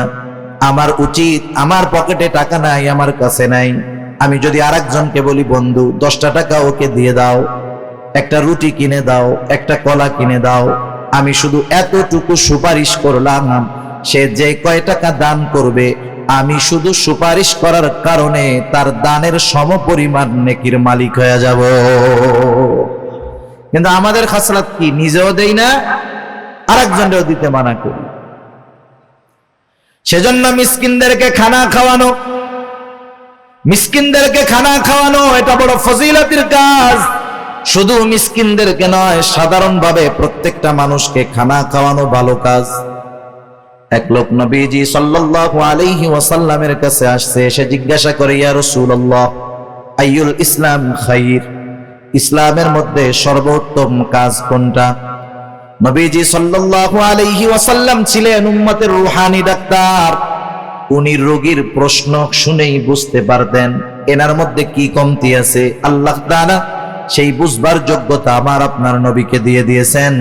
আমার উচিত, আমার পকেটে টাকা নাই, আমার কাছে নাই, আমি যদি আরেকজনকে বলি, বন্ধু 10টা টাকা ওকে দিয়ে দাও, একটা রুটি কিনে দাও, একটা কলা কিনে দাও, আমি শুধু এতটুকু সুপারিশ করলাম, সে যে কয় টাকা দান করবে, আমি শুধু সুপারিশ করার কারণে তার দানের সমপরিমাণ নেকির মালিক হয়ে যাব। কিন্তু আমাদের খাসলাত কি? নিজেও দেই না, আরেকজনকেও দিতে মানা করি। সেজন্য মিসকিনদেরকে খানা খাওয়ানো, মিসকিনদেরকে খানা খাওয়ানো এটা বড় ফজিলতের কাজ। শুধু মিসকিনদেরকে নয়, সাধারণভাবে প্রত্যেকটা মানুষকে খানা খাওয়ানো ভালো কাজ। এক লোক নবীজি সাল্লাল্লাহু আলাইহি ওয়াসাল্লামের কাছে আসছে, এসে জিজ্ঞাসা করে, ইয়া রাসূলুল্লাহ, আইয়ুল ইসলাম খাইর, ইসলামের মধ্যে সর্বোত্তম কাজ কোনটা? নবীজি সাল্লাল্লাহু আলাইহি ওয়াসাল্লাম ছিলেন উম্মতের রূহানি ডাক্তার। উনি রোগীর প্রশ্ন শুনেই বুঝতে পারতেন এনার মধ্যে কি কমতি আছে। আল্লাহ তাআলা সেই বুঝবার যোগ্যতা আমার আপনার নবীকে দিয়ে দিয়েছেন।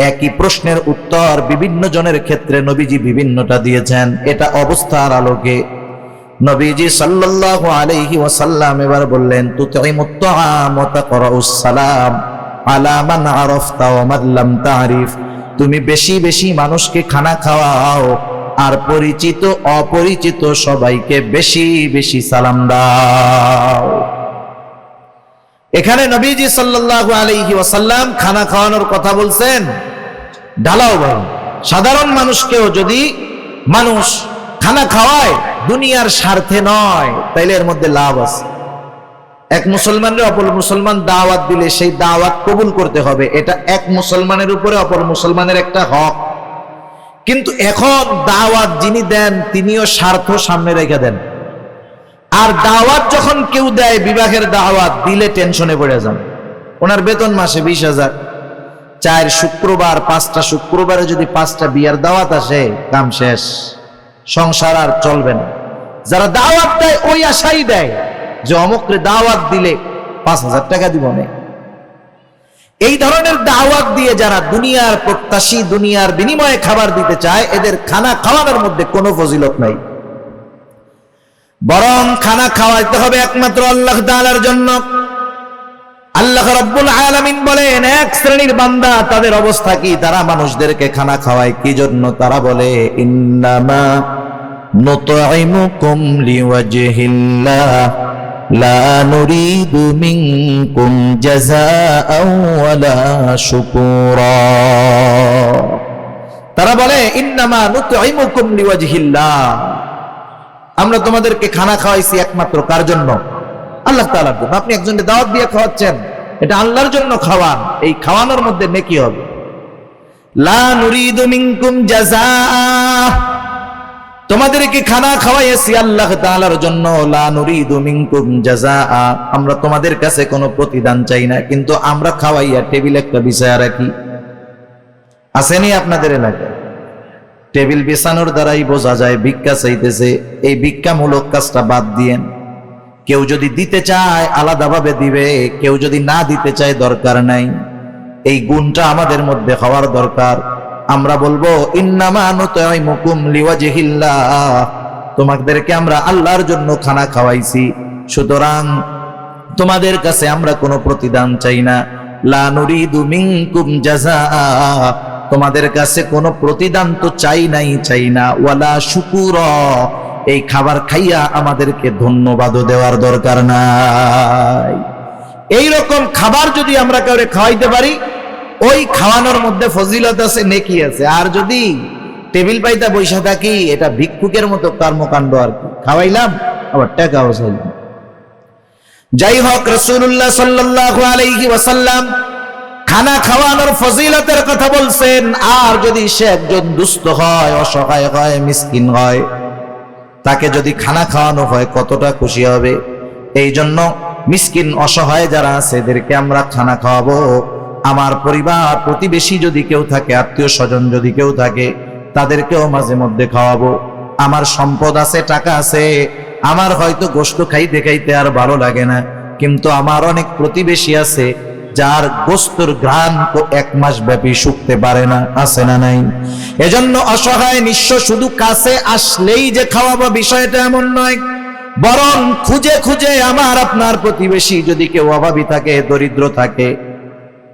একই প্রশ্নের উত্তর বিভিন্ন জনের ক্ষেত্রে নবীজি বিভিন্নটা দিয়েছেন। এটা অবস্থার আলোকে নবীজি সাল্লাল্লাহু আলাইহি ওয়াসাল্লাম এবার বললেন, তুতঈমুত তাআম ওয়া তাকরাউস সালাম আলা মান আরাফতা ওয়া মান লাম তারিফ। তুমি বেশি বেশি মানুষকে খানা খাওয়াও, আর পরিচিত অপরিচিত সবাইকে বেশি বেশি সালাম দাও। এখানে নবীজি সাল্লাল্লাহু আলাইহি ওয়াসাল্লাম খানা খাওয়ানোর কথা বলছেন ঢালাও ভাবে। সাধারণ মানুষকেও যদি মানুষ খানা খাওয়ায় দুনিয়ার স্বার্থে নয়, তাইলে এর মধ্যে লাভ আছে। এক মুসলমানের অপর মুসলমান দাওয়াত দিলে সেই দাওয়াত কবুল করতে হবে, এটা এক মুসলমানের উপরে অপর মুসলমানের একটা হক। কিন্তু এখন দাওয়াত যিনি দেন তিনিও স্বার্থ সামনে রেখে দেন। আর দাওয়াত যখন কেউ দেয়, বিবাহের দাওয়াত দিলে টেনশনে পড়ে যান। ওনার বেতন মাসে 20,000, 4 শুক্রবার 5টা শুক্রবারে যদি 5টা বিয়ার দাওয়াত আসে, কাম শেষ, সংসার আর চলবে না। যারা দাওয়াত দেয় ওই আশাই দেয় যে অমুকরে দাওয়াত দিলে 5,000 টাকা দিব না। এই ধরনের দাওয়াত দিয়ে যারা দুনিয়ার প্রত্যাশী, দুনিয়ার বিনিময়ে খাবার দিতে চায়, এদের খানা খাওয়ানোর মধ্যে কোনো ফজিলত নাই। বরং খানা খাওয়াইতে হবে একমাত্র আল্লাহ তাআলার জন্য। আল্লাহ রাব্বুল আলামিন বলেন, এক শ্রেণীর বান্দা, তাদের অবস্থা কি? তারা মানুষদেরকে খানা খাওয়ায় কি জন্য? তারা বলে, ইন্নামা নুতঈমুকুম লিওয়াজহিল্লাহ লা নুরিদু মিনকুম জাযাআও ওয়ালা শুকুরা। তারা বলে, ইন্নামা নুতঈমুকুম লিওয়াজহিল্লাহ, আমরা তোমাদেরকে খানা খাওয়াইছি একমাত্র কার জন্য? আল্লাহ তাআলার জন্য। আপনি একজনকে দাওয়াত দিয়ে খাওয়াচ্ছেন, এটা আল্লাহর জন্য খাওয়ান, এই খাওয়ানোর মধ্যে নেকি হবে। লা নুরিদু মিনকুম জাযাআ, তোমাদেরকে খানা খাওয়াইছি আল্লাহ তাআলার জন্য। লা নুরিদু মিনকুম জাযাআ, আমরা তোমাদের কাছে কোনো প্রতিদান চাই না, কিন্তু আমরা খাওয়াইয়া টেবিল একটা বিছায়া রাখি। আসেনি আপনাদের এলাকায়? টেবিল বিছানোর দ্বারাই বোঝা যায় ভিক্ষা চাইতেছে। এই ভিক্ষামূলক কাজটা বাদ দিয়েন। কেউ যদি দিতে চায় আলাদাভাবে দিবে, কেউ যদি না দিতে চায় দরকার নাই। এই গুণটা আমাদের মধ্যে হওয়ার দরকার। আমরা বলবো, ইন্নামা নুতঈমুকুম লিওয়াজহিল্লাহ, তোমাদেরকে আমরা আল্লাহর জন্য খানা খাওয়াইছি, সুতরাং তোমাদের কাছে আমরা কোনো প্রতিদান চাই না। লা নুরিদু মিনকুম জাযাআ, তোমাদের কাছে কোনো প্রতিদান তো চাই না। ওয়ালা শুকুরা, এই খাবার খাইয়া আমাদেরকে ধন্যবাদও দেওয়ার দরকার নাই। এই রকম খাবার যদি আমরা কাউকে খাওয়াইতে পারি, ওই খাওয়ানোর মধ্যে ফজিলত আছে, নেকি আছে। আর যদি টেবিল পাইতা বৈশা থাকি, এটা ভিক্ষুকের মতো কর্মকাণ্ড আর কি। খাওয়াইলাম আবার টাকাও চাইলাম। যাই হোক, রাসূলুল্লাহ সাল্লাল্লাহু আলাইহি ওয়াসাল্লাম খানা খাওয়ানোর ফজিলতের কথা বলছেন। আর যদি সে একজন দুস্থ হয়, অসহায় হয়, মিসকিন হয়, তাকে যদি খানা খাওয়ানো হয় কতটা খুশি হবে। এই জন্য মিসকিন অসহায় যারা আছে এদেরকে আমরা খানা খাওয়াবো। আমার পরিবার প্রতিবেশী যদি কেউ থাকে, আত্মীয় স্বজন যদি কেউ থাকে, তাদেরকেও মাঝে মধ্যে খাওয়াবো। আমার সম্পদ আছে, টাকা আছে, আমার হয়তো গোশত খাইতে খাইতে আর ভালো লাগে না, কিন্তু আমার অনেক প্রতিবেশী আছে যার গোস্তর ঘ্রাণ 1 মাস ব্যাপী শুকতে পারে না, আছে না নাই? এজন্য অসহায় নিঃস্ব শুধু কাছে আসলেই যে খাওয়াবো বিষয়টা এমন নয়, বরং খুঁজে খুঁজে আমার আপনার প্রতিবেশী যদি কেউ অভাবী থাকে, দরিদ্র থাকে,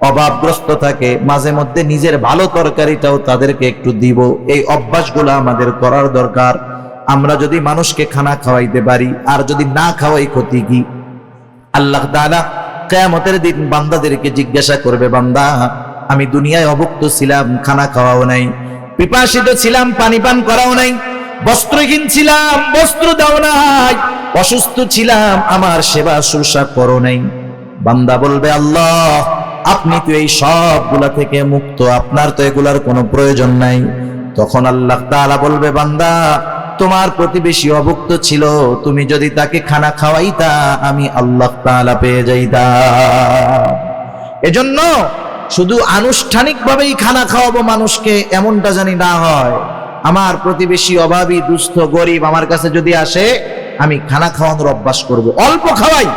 অভাবগ্রস্ত থাকে, মাঝে মধ্যে নিজের ভালো তরকারিটাও তাদেরকে একটু দিব। এই অভ্যাসগুলো আমাদের করার দরকার। আমরা যদি মানুষকে খানা খাওয়াইতে পারি, আর যদি না খাওয়াই ক্ষতি কি? আল্লাহ তাআলা কিয়ামতের দিন বান্দাদেরকে জিজ্ঞাসা করবে, বান্দা আমি দুনিয়ায় অভুক্ত ছিলাম, খানা খাওয়াও নাই, পিপাসিত ছিলাম, পানি পান করাও নাই, বস্ত্রহীন ছিলাম, বস্ত্র দাও নাই, অসুস্থ ছিলাম, আমার সেবা শুশ্রূষা করো নাই। বান্দা বলবে, আল্লাহ আপনি তো এই সবগুলা থেকে মুক্ত, আপনার তো এগুলার কোনো প্রয়োজন নাই। তখন আল্লাহ তাআলা বলবে, বান্দা তোমার প্রতিবেশী অভুক্ত ছিল, তুমি যদি তাকে খানা খাওয়াইতা, আমি আল্লাহ তাআলা পেয়ে যাইতাম। এজন্য শুধু আনুষ্ঠানিকভাবেই খানা খাওয়াবো মানুষকে, এমনটা জানি না হয়। আমার প্রতিবেশী অভাবী, দুস্থ, গরিব আমার কাছে যদি আসে, আমি খানা খাওয়ানোর অভ্যাস করব। অল্প খাওয়াই,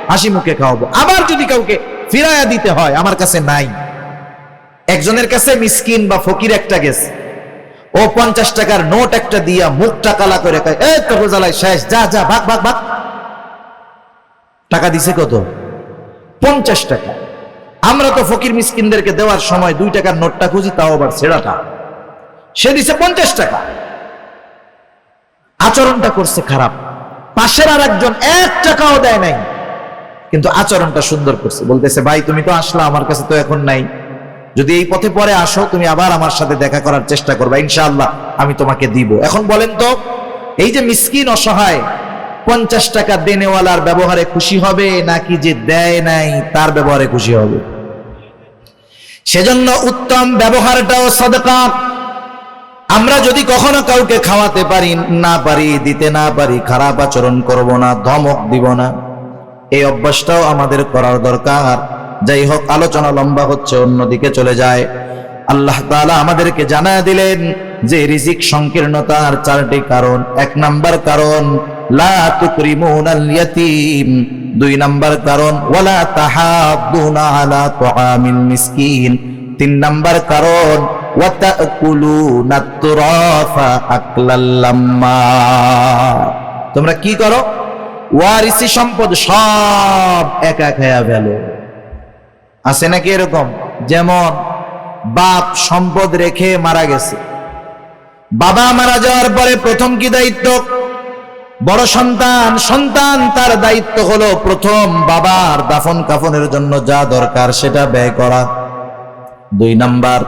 হাসি মুখে খাওয়াবো। আবার যদি কাউকে ফিরাইয়া দিতে হয়, আমার কাছে নাই, একজনের কাছে মিসকিন বা ফকির একটা গেছে, ও 50 টাকার নোট একটা দিয়া মুখটা কালা করে কয়, এই তো বোঝালাই শেষ, যা যা ভাগ ভাগ ভাগ। টাকা দিছে কত? 50 টাকা। আমরা তো ফকির মিসকিনদেরকে দেওয়ার সময় 2 টাকার নোটটা খুঁজি, তাও আবার ছেঁড়াটা। সে দিছে 50 টাকা। আচরণটা করছে খারাপ। পাশের আর একজন 1 টাকাও দেয় নাই, কিন্তু আচরণটা সুন্দর করছে। বলতেছে, ভাই তুমি তো আসলা, আমার কাছে তো এখন নাই, যদি এই পথে পরে আসো তুমি আবার আমার সাথে দেখা করার চেষ্টা করবা, ইনশাআল্লাহ আমি তোমাকে দিব। এখন বলেন তো, এই যে মিসকিন অসহায় 50 টাকা দেনেওয়ালার ব্যবহারে খুশি হবে নাকি যে দেয় নাই তার ব্যবহারে খুশি হবে? সেজন্য উত্তম ব্যবহারটাও সাদকা। আমরা যদি কখনো কাউকে খাওয়াতে পারি না পারি, দিতে না পারি, খারাপ আচরণ করব না, ধমক দিব না, এই অভ্যাসটাও আমাদের করার দরকার। যাই হোক, আলোচনা লম্বা হচ্ছে, অন্যদিকে চলে যায়। আল্লাহ তাআলা আমাদেরকে জানায় দিলেন যে রিজিক সংকীর্ণতার 4টি কারণ। 1 নাম্বার কারণ লা তুকরিমুনাল ইয়াতীম, 2 নাম্বার কারণ ওয়ালা তাহাদ্দুনা আলা তুআমিল মিসকিন, 3 নাম্বার কারণ ওয়া তাকুলুনাত তুরাফা আকলাল লাম্মা। তোমরা কি করো? ওয়ারিসি সম্পদ সব একা খেয়া ফেলো। আছে নাকি এরকম? যেমন বাপ সম্পদ রেখে মারা গেছে, বাবা মারা যাওয়ার পরে প্রথম কি দায়িত্ব? বড় সন্তান, সন্তান তার দায়িত্ব হলো প্রথম বাবার দাফন কাফনের জন্য যা দরকার সেটা ব্যয় করা। 2 নাম্বার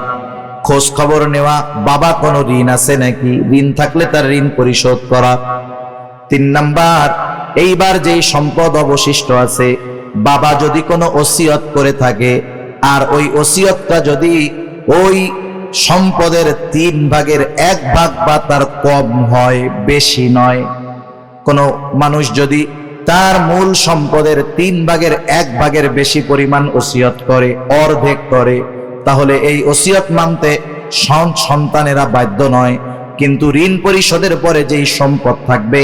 খোঁজ খবর নেওয়া, বাবা কোনো ঋণ আছে নাকি, ঋণ থাকলে তার ঋণ পরিশোধ করা। 3 নাম্বার এইবার যেই সম্পদ অবশিষ্ট আছে, বাবা যদি কোনো ওসিয়ত করে থাকে আর ওই ওসিয়তটা যদি ওই সম্পদের 3 ভাগের 1 ভাগ বা তার কম হয়, বেশি নয়, কোনো মানুষ যদি তার মূল সম্পদের 3 ভাগের 1 ভাগের বেশি পরিমাণ ওসিয়ত করে, অর্ধেক করে, তাহলে এই ওসিয়ত মানতে সন্তানেরা বাধ্য নয়। কিন্তু ঋণ পরিশোধের পরে যেই সম্পদ থাকবে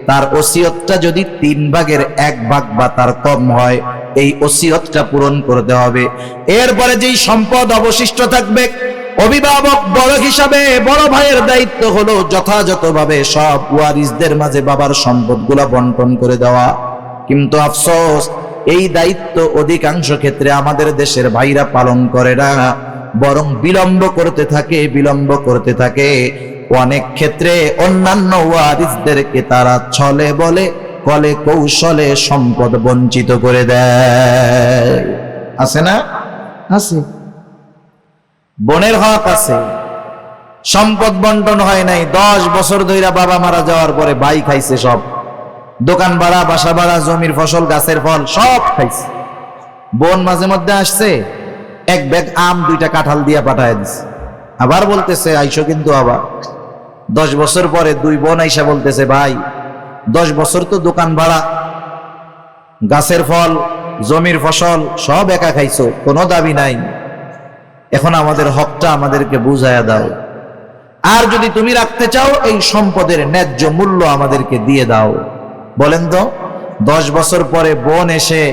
তার ওসিয়তটা যদি 3 ভাগের 1 ভাগ বা তার কম হয়, এই ওসিয়তটা পূরণ করতে হবে। এরপরে যেই সম্পদ অবশিষ্ট থাকবে, অভিভাবক বড় হিসাবে বড় ভাইয়ের দায়িত্ব হলো যথাযথভাবে সব ওয়ারিসদের মাঝে বাবার সম্পদগুলা বন্টন করে দেওয়া। কিন্তু আফসোস, এই দায়িত্ব অধিকাংশ ক্ষেত্রে আমাদের দেশের ভাইরা পালন করে না, বরং বিলম্ব করতে থাকে। অনেক ক্ষেত্রে অন্যান্য ওয়ারিসদেরকে তারা ছলে বলে কলে কৌশলে সম্পদ বঞ্চিত করে দেয়। আছে না? আছে। বোনের হক আছে, সম্পদ বন্টন হয় নাই, 10 বছর ধরে বাবা মারা যাওয়ার পরে ভাই খাইছে সব, দোকান ভাড়া, বাসা ভাড়া, জমির ফসল, গাছের ফল সব খাইছে। বোন মাঝে মধ্যে আসছে, 1 ব্যাগ আম 2টা কাঁঠাল দিয়া পাঠায় দিছে, আবার বলতেছে আইসো। কিন্তু আবার 10 বছর পরে 2 বোন আইসা বলতেছে, ভাই 10 বছর তো দোকান ভাড়া, গাছের ফল, জমির ফসল সব একা খাইছো, কোনো দাবি নাই, এখন আমাদের হকটা আমাদেরকে বুঝাইয়া দাও। আর যদি তুমি রাখতে চাও এই সম্পদের ন্যায্য মূল্য আমাদেরকে দিয়ে দাও। বলেন তো, 10 বছর পরে বোন এসে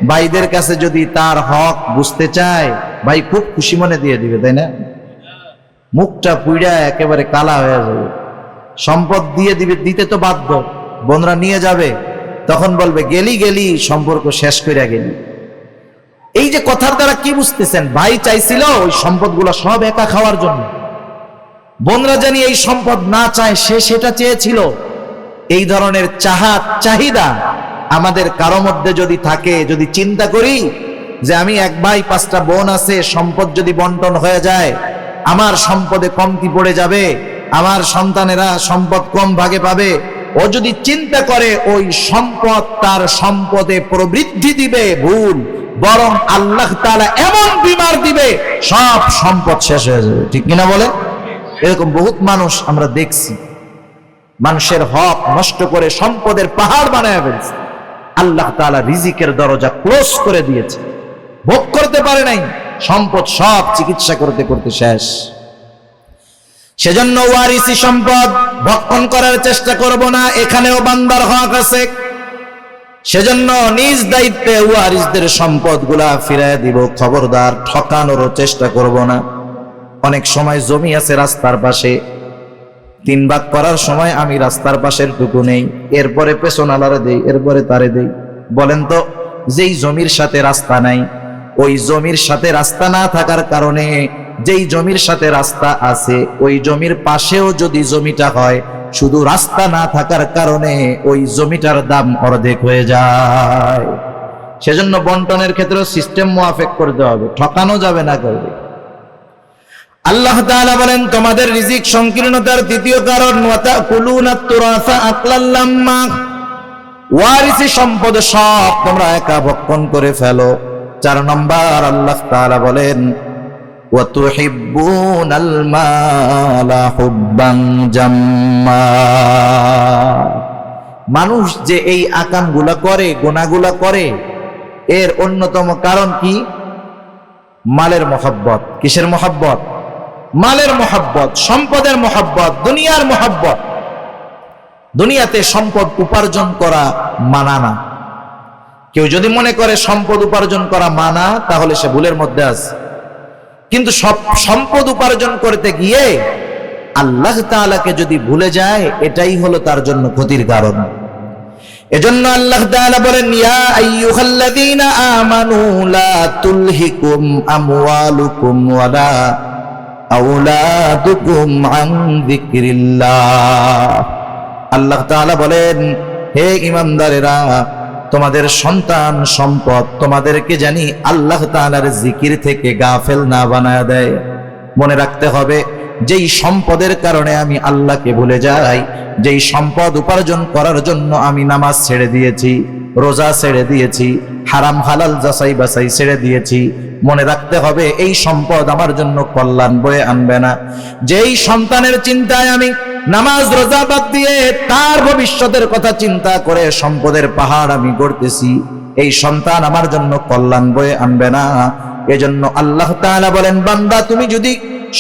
ভাইদের কাছে যদি তার হক বুঝতে চায়, ভাই খুব খুশি মনে দিয়ে দিবে, তাই না? মুখটা পুইড়া একেবারে কালা হয়ে যাবে। সম্পদ দিয়ে দিবে, দিতে তো বাধ্য, বোনরা নিয়ে যাবে, তখন বলবে গেলি সম্পর্ক শেষ কইরা গেলি। এই যে কথার দ্বারা কি বুঝতেছেন? ভাই চাইছিল ওই সম্পদগুলো সব একা খাওয়ার জন্য, বোনরা জানি এই সম্পদ না চায়, সে সেটা চেয়েছিল। এই ধরনের চাহিদা আমাদের কারো মধ্যে যদি থাকে, যদি চিন্তা করি যে আমি 1 ভাই 5টা বোন আছে, সম্পদ যদি বন্টন হয়ে যায় আমার সম্পদে কমতি পড়ে যাবে, আমার সন্তানেরা সম্পদ কম ভাগে পাবে, ও যদি চিন্তা করে ওই সম্পদ তার সম্পদে প্রবৃদ্ধি দিবে, ভুল, বরং আল্লাহ তাআলা এমন বিমার দিবে সব সম্পদ শেষ হয়ে যাবে। ঠিক কিনা বলে? এরকম বহুত মানুষ আমরা দেখছি, মানুষের হক নষ্ট করে সম্পদের পাহাড় বানায় ফেলছে। আল্লাহ তাআলা রিজিকের দরজা ক্লোজ করে দিয়েছে, ভোগ করতে পারে নাই, সম্পদ সব চিকিৎসা করতে করতে শেষ। সেজন্য ওয়ারিসি সম্পদ ভক্ষণ করার চেষ্টা করব না। এখানেও বান্দার হক আছে, সেজন্য নিজ দায়িত্বে ওয়ারিসদের সম্পদগুলা ফিরায় দিব। খবরদার, ঠকানোর চেষ্টা করব না। অনেক সময় জমি আছে রাস্তার পাশে, 3 ভাগ করার সময় আমি রাস্তার পাশের টুকু নেই, এরপরে পেছন আলারে দেই, এরপরে তারে দেই। বলেন তো, যেই জমির সাথে রাস্তা নাই, ওই জমির সাথে রাস্তা না থাকার কারণে যেই জমির সাথে রাস্তা আছে ওই জমির পাশেও যদি জমিটা হয়, শুধু রাস্তা না থাকার কারণে ওই জমিটার দাম অর্ধেক হয়ে যায়। সেজন্য বন্টনের ক্ষেত্রে সিস্টেম মুআফিক করতে হবে, ঠকানো যাবে না করবে। আল্লাহ তাআলা বলেন, তোমাদের রিজিক সংকীর্ণতার তৃতীয় কারণ ওয়াতাকুলুনাত তুরাসা আকলাল লাম্মা, ওয়ারিসি সম্পদ সব তোমরা একা ভক্ষণ করে ফেলো। 4 নম্বর আল্লাহ তাআলা বলেন ওয়াতুহিব্বুনাল মালা হুব্বান জাম্মা। মানুষ যে এই আকামগুলা করে, গুনাহগুলা করে, এর অন্যতম কারণ কি? মালের মহব্বত। কিসের মহব্বত? মালের মহব্বত, সম্পদের মহব্বত, দুনিয়ার মহব্বত। দুনিয়াতে সম্পদ উপার্জন করা মানা না। কেউ যদি মনে করে সম্পদ উপার্জন করা মানা, তাহলে সে ভুলের মধ্যে আছে। কিন্তু সব সম্পদ উপার্জন করতে গিয়ে আল্লাহ তাআলাকে যদি ভুলে যায়, এটাই হলো তার জন্য ক্ষতির কারণ। এজন্য আল্লাহ তাআলা বলেন, ইয়া আইয়ুহাল্লাযীনা আমানু লা তুলহিকুম আমওয়ালুকুম ওয়ালা আওলাদুকুম আন যিকরিল্লাহ। আল্লাহ তাআলা বলেন, হে ঈমানদারেরা, তোমাদের সন্তান সম্পদ তোমাদেরকে জানি আল্লাহ তাআলার জিকির থেকে গাফেল না বানায় দেয়। মনে রাখতে হবে, যেই সম্পদের কারণে আমি আল্লাহকে ভুলে যাই, যেই সম্পদ উপার্জন করার জন্য আমি নামাজ ছেড়ে দিয়েছি, রোজা ছেড়ে দিয়েছি, হারাম হালাল যাচাই বাছাই ছেড়ে দিয়েছি, মনে রাখতে হবে এই সম্পদ আমার জন্য কল্যাণ বয়ে আনবে না। যেই সন্তানের চিন্তায় আমি নামাজ রোজা বাদ দিয়ে তার ভবিষ্যতের কথা চিন্তা করে সম্পদের পাহাড় আমি গড়তেছি, এই সন্তান আমার জন্য কল্যাণ বয়ে আনবে না। এজন্য আল্লাহ তাআলা বলেন, বান্দা তুমি যদি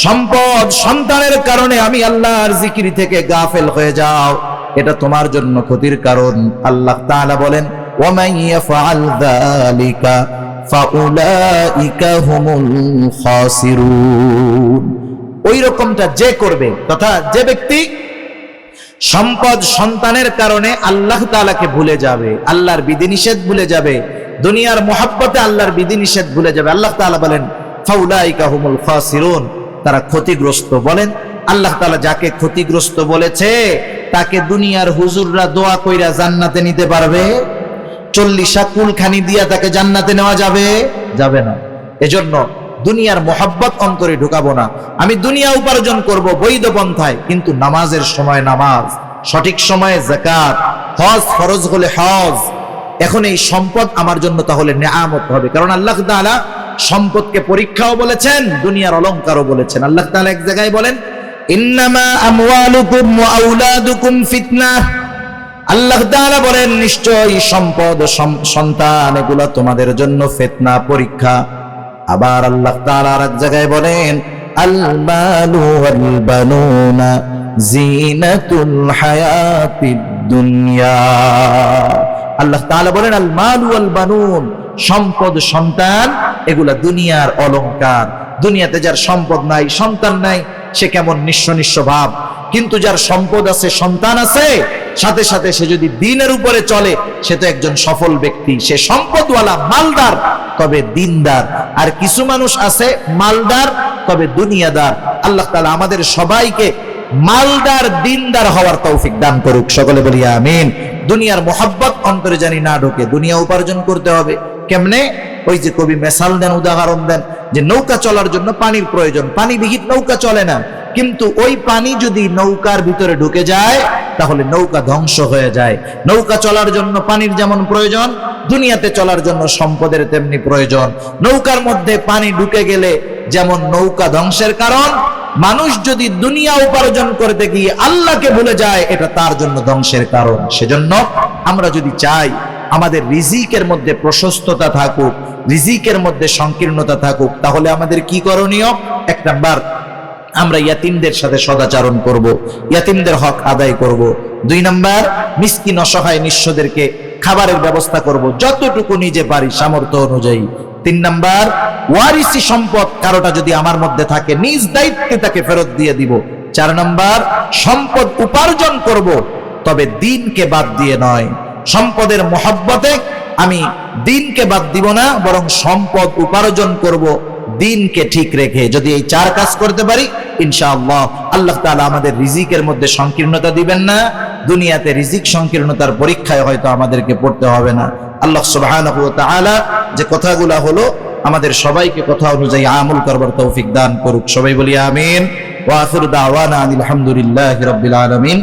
সম্পদ সন্তানের কারণে আমি আল্লাহর জিকির থেকে গাফেল হয়ে যাও, এটা তোমার জন্য ক্ষতির কারণ। আল্লাহ তাআলা বলেন, ওয়ামান ইয়াফআল যালিকা ফাউলাইকা হুমুল খাসিরুন। ওই রকমটা যে করবে, তথা যে ব্যক্তি সম্পদ সন্তানের কারণে আল্লাহ তাআলাকে ভুলে যাবে, আল্লাহর বিধিনিষেধ ভুলে যাবে, দুনিয়ার মহব্বতে আল্লাহর বিধিনিষেধ ভুলে যাবে, আল্লাহ তাআলা বলেন ফাউলাইকা হুমুল খাসিরুন, তারা ক্ষতিগ্রস্ত। বলেন, আল্লাহ তাআলা যাকে ক্ষতিগ্রস্ত বলেছে তাকে দুনিয়ার হুজুররা দোয়া কইরা জান্নাতে নিতে পারবে? 40 কুলখানি দিয়া তাকে জান্নাতে নেওয়া যাবে? যাবে না। এজন্য দুনিয়ার মহব্বত অন্তরে ঢুকাবো না। আমি দুনিয়া উপার্জন করব বৈধ পন্থায়, কিন্তু নামাজের সময় নামাজ, সঠিক সময়ে যাকাত, হজ ফরজ হলে হজ। এখন এই সম্পদ আমার জন্য তাহলে নেয়ামত হবে, কারণ আল্লাহ তাআলা সম্পদকে পরীক্ষাও বলেছেন, দুনিয়ার অলংকারও বলেছেন। আল্লাহ তাআলা এক জায়গায় বলেন, ইন্নামা আমওয়ালুকুম ওয়া আওলাদুকুম ফিতনাহ। আল্লাহ তাআলা বলেন, নিশ্চয়ই সম্পদ সন্তান এগুলা তোমাদের জন্য ফিতনা, পরীক্ষা। আবার আল্লাহ তাআলা এক জায়গায় বলেন, আল মালু ওয়াল বানুনা জিনাতুল হায়াতিদ দুনিয়া। আল্লাহ তাআলা বলেন, আল মালু ওয়াল বানুন, সম্পদ সন্তান এগুলা দুনিয়ার অলংকার। দুনিয়াতে যার সম্পদ নাই, সন্তান নাই, সে কেমন নিঃস্ব নিঃস্ব ভাব। কিন্তু যার সম্পদ আছে, সন্তান আছে, সাথে সাথে সে যদি দ্বীনের উপরে চলে, সে তো একজন সফল ব্যক্তি। সে সম্পদওয়ালা, মালদার, তবে দ্বীনদার। আর কিছু মানুষ আছে মালদার তবে দুনিয়াদার। আল্লাহ তাআলা আমাদের সবাইকে মালদার দ্বীনদার হওয়ার তৌফিক দান করুক, সকলে বলি আমিন। দুনিয়ার মোহাব্বত অন্তরে জানি না ঢোকে। দুনিয়া উপার্জন করতে হবে কেমনে? ওই যে কবি মেসাল দেন, উদাহরণ দেন, যে নৌকা চলার জন্য পানির প্রয়োজন, পানি বিহীন নৌকা চলে না। কিন্তু ওই পানি যদি নৌকার ভিতরে ঢুকে যায়, তাহলে নৌকা ধ্বংস হয়ে যায়। নৌকা চলার জন্য পানির যেমন প্রয়োজন, দুনিয়াতে চলার জন্য সম্পদের তেমনি প্রয়োজন। নৌকার মধ্যে পানি ঢুকে গেলে যেমন নৌকা ধ্বংসের কারণ, মানুষ যদি দুনিয়া উপার্জন করতে গিয়ে আল্লাহকে ভুলে যায়, এটা তার জন্য ধ্বংসের কারণ। সেজন্য আমরা যদি চাই আমাদের রিজিকের মধ্যে প্রশস্ততা থাকুক, রিজিকের মধ্যে সংকীর্ণতা থাকুক, তাহলে আমাদের কি করণীয়? 1 নাম্বার, আমরা ইয়াতিমদের সাথে সদাচরণ করব, ইয়াতিমদের হক আদায় করব। 2 নাম্বার, মিসকিন অসহায় নিঃস্বদেরকে খাবারের ব্যবস্থা করব, যতটুকু নিজে পারি সামর্থ্য অনুযায়ী। 3 নাম্বার, ওয়ারিসি সম্পদ কারোটা যদি আমার মধ্যে থাকে নিজ দায়িত্বে তাকে ফেরত দিয়ে দিব। 4 নাম্বার, সম্পদ উপার্জন করব, তবে দিনকে বাদ দিয়ে নয়। সম্পদের মহব্বতে আমি দিনকে বাদ দিব না, বরং সম্পদ উপার্জন করব দিনকে ঠিক রেখে। যদি এই 4 কাজ করতে পারি, ইনশাআল্লাহ আল্লাহ তাআলা আমাদের রিজিকের মধ্যে সংকীর্ণতা দিবেন না। দুনিয়াতে রিজিক সংকীর্ণতার পরীক্ষায় হয়তো আমাদেরকে পড়তে হবে না। আল্লাহ সুবহানাহু ওয়া তাআলা যে কথাগুলো হলো আমাদের সবাইকে কথা অনুযায়ী আমল করবার তৌফিক দান করুক। সবাই বলি আমিন। ওয়া আখিরু দাওয়ানা আলহামদুলিল্লাহি রাব্বিল আলামিন।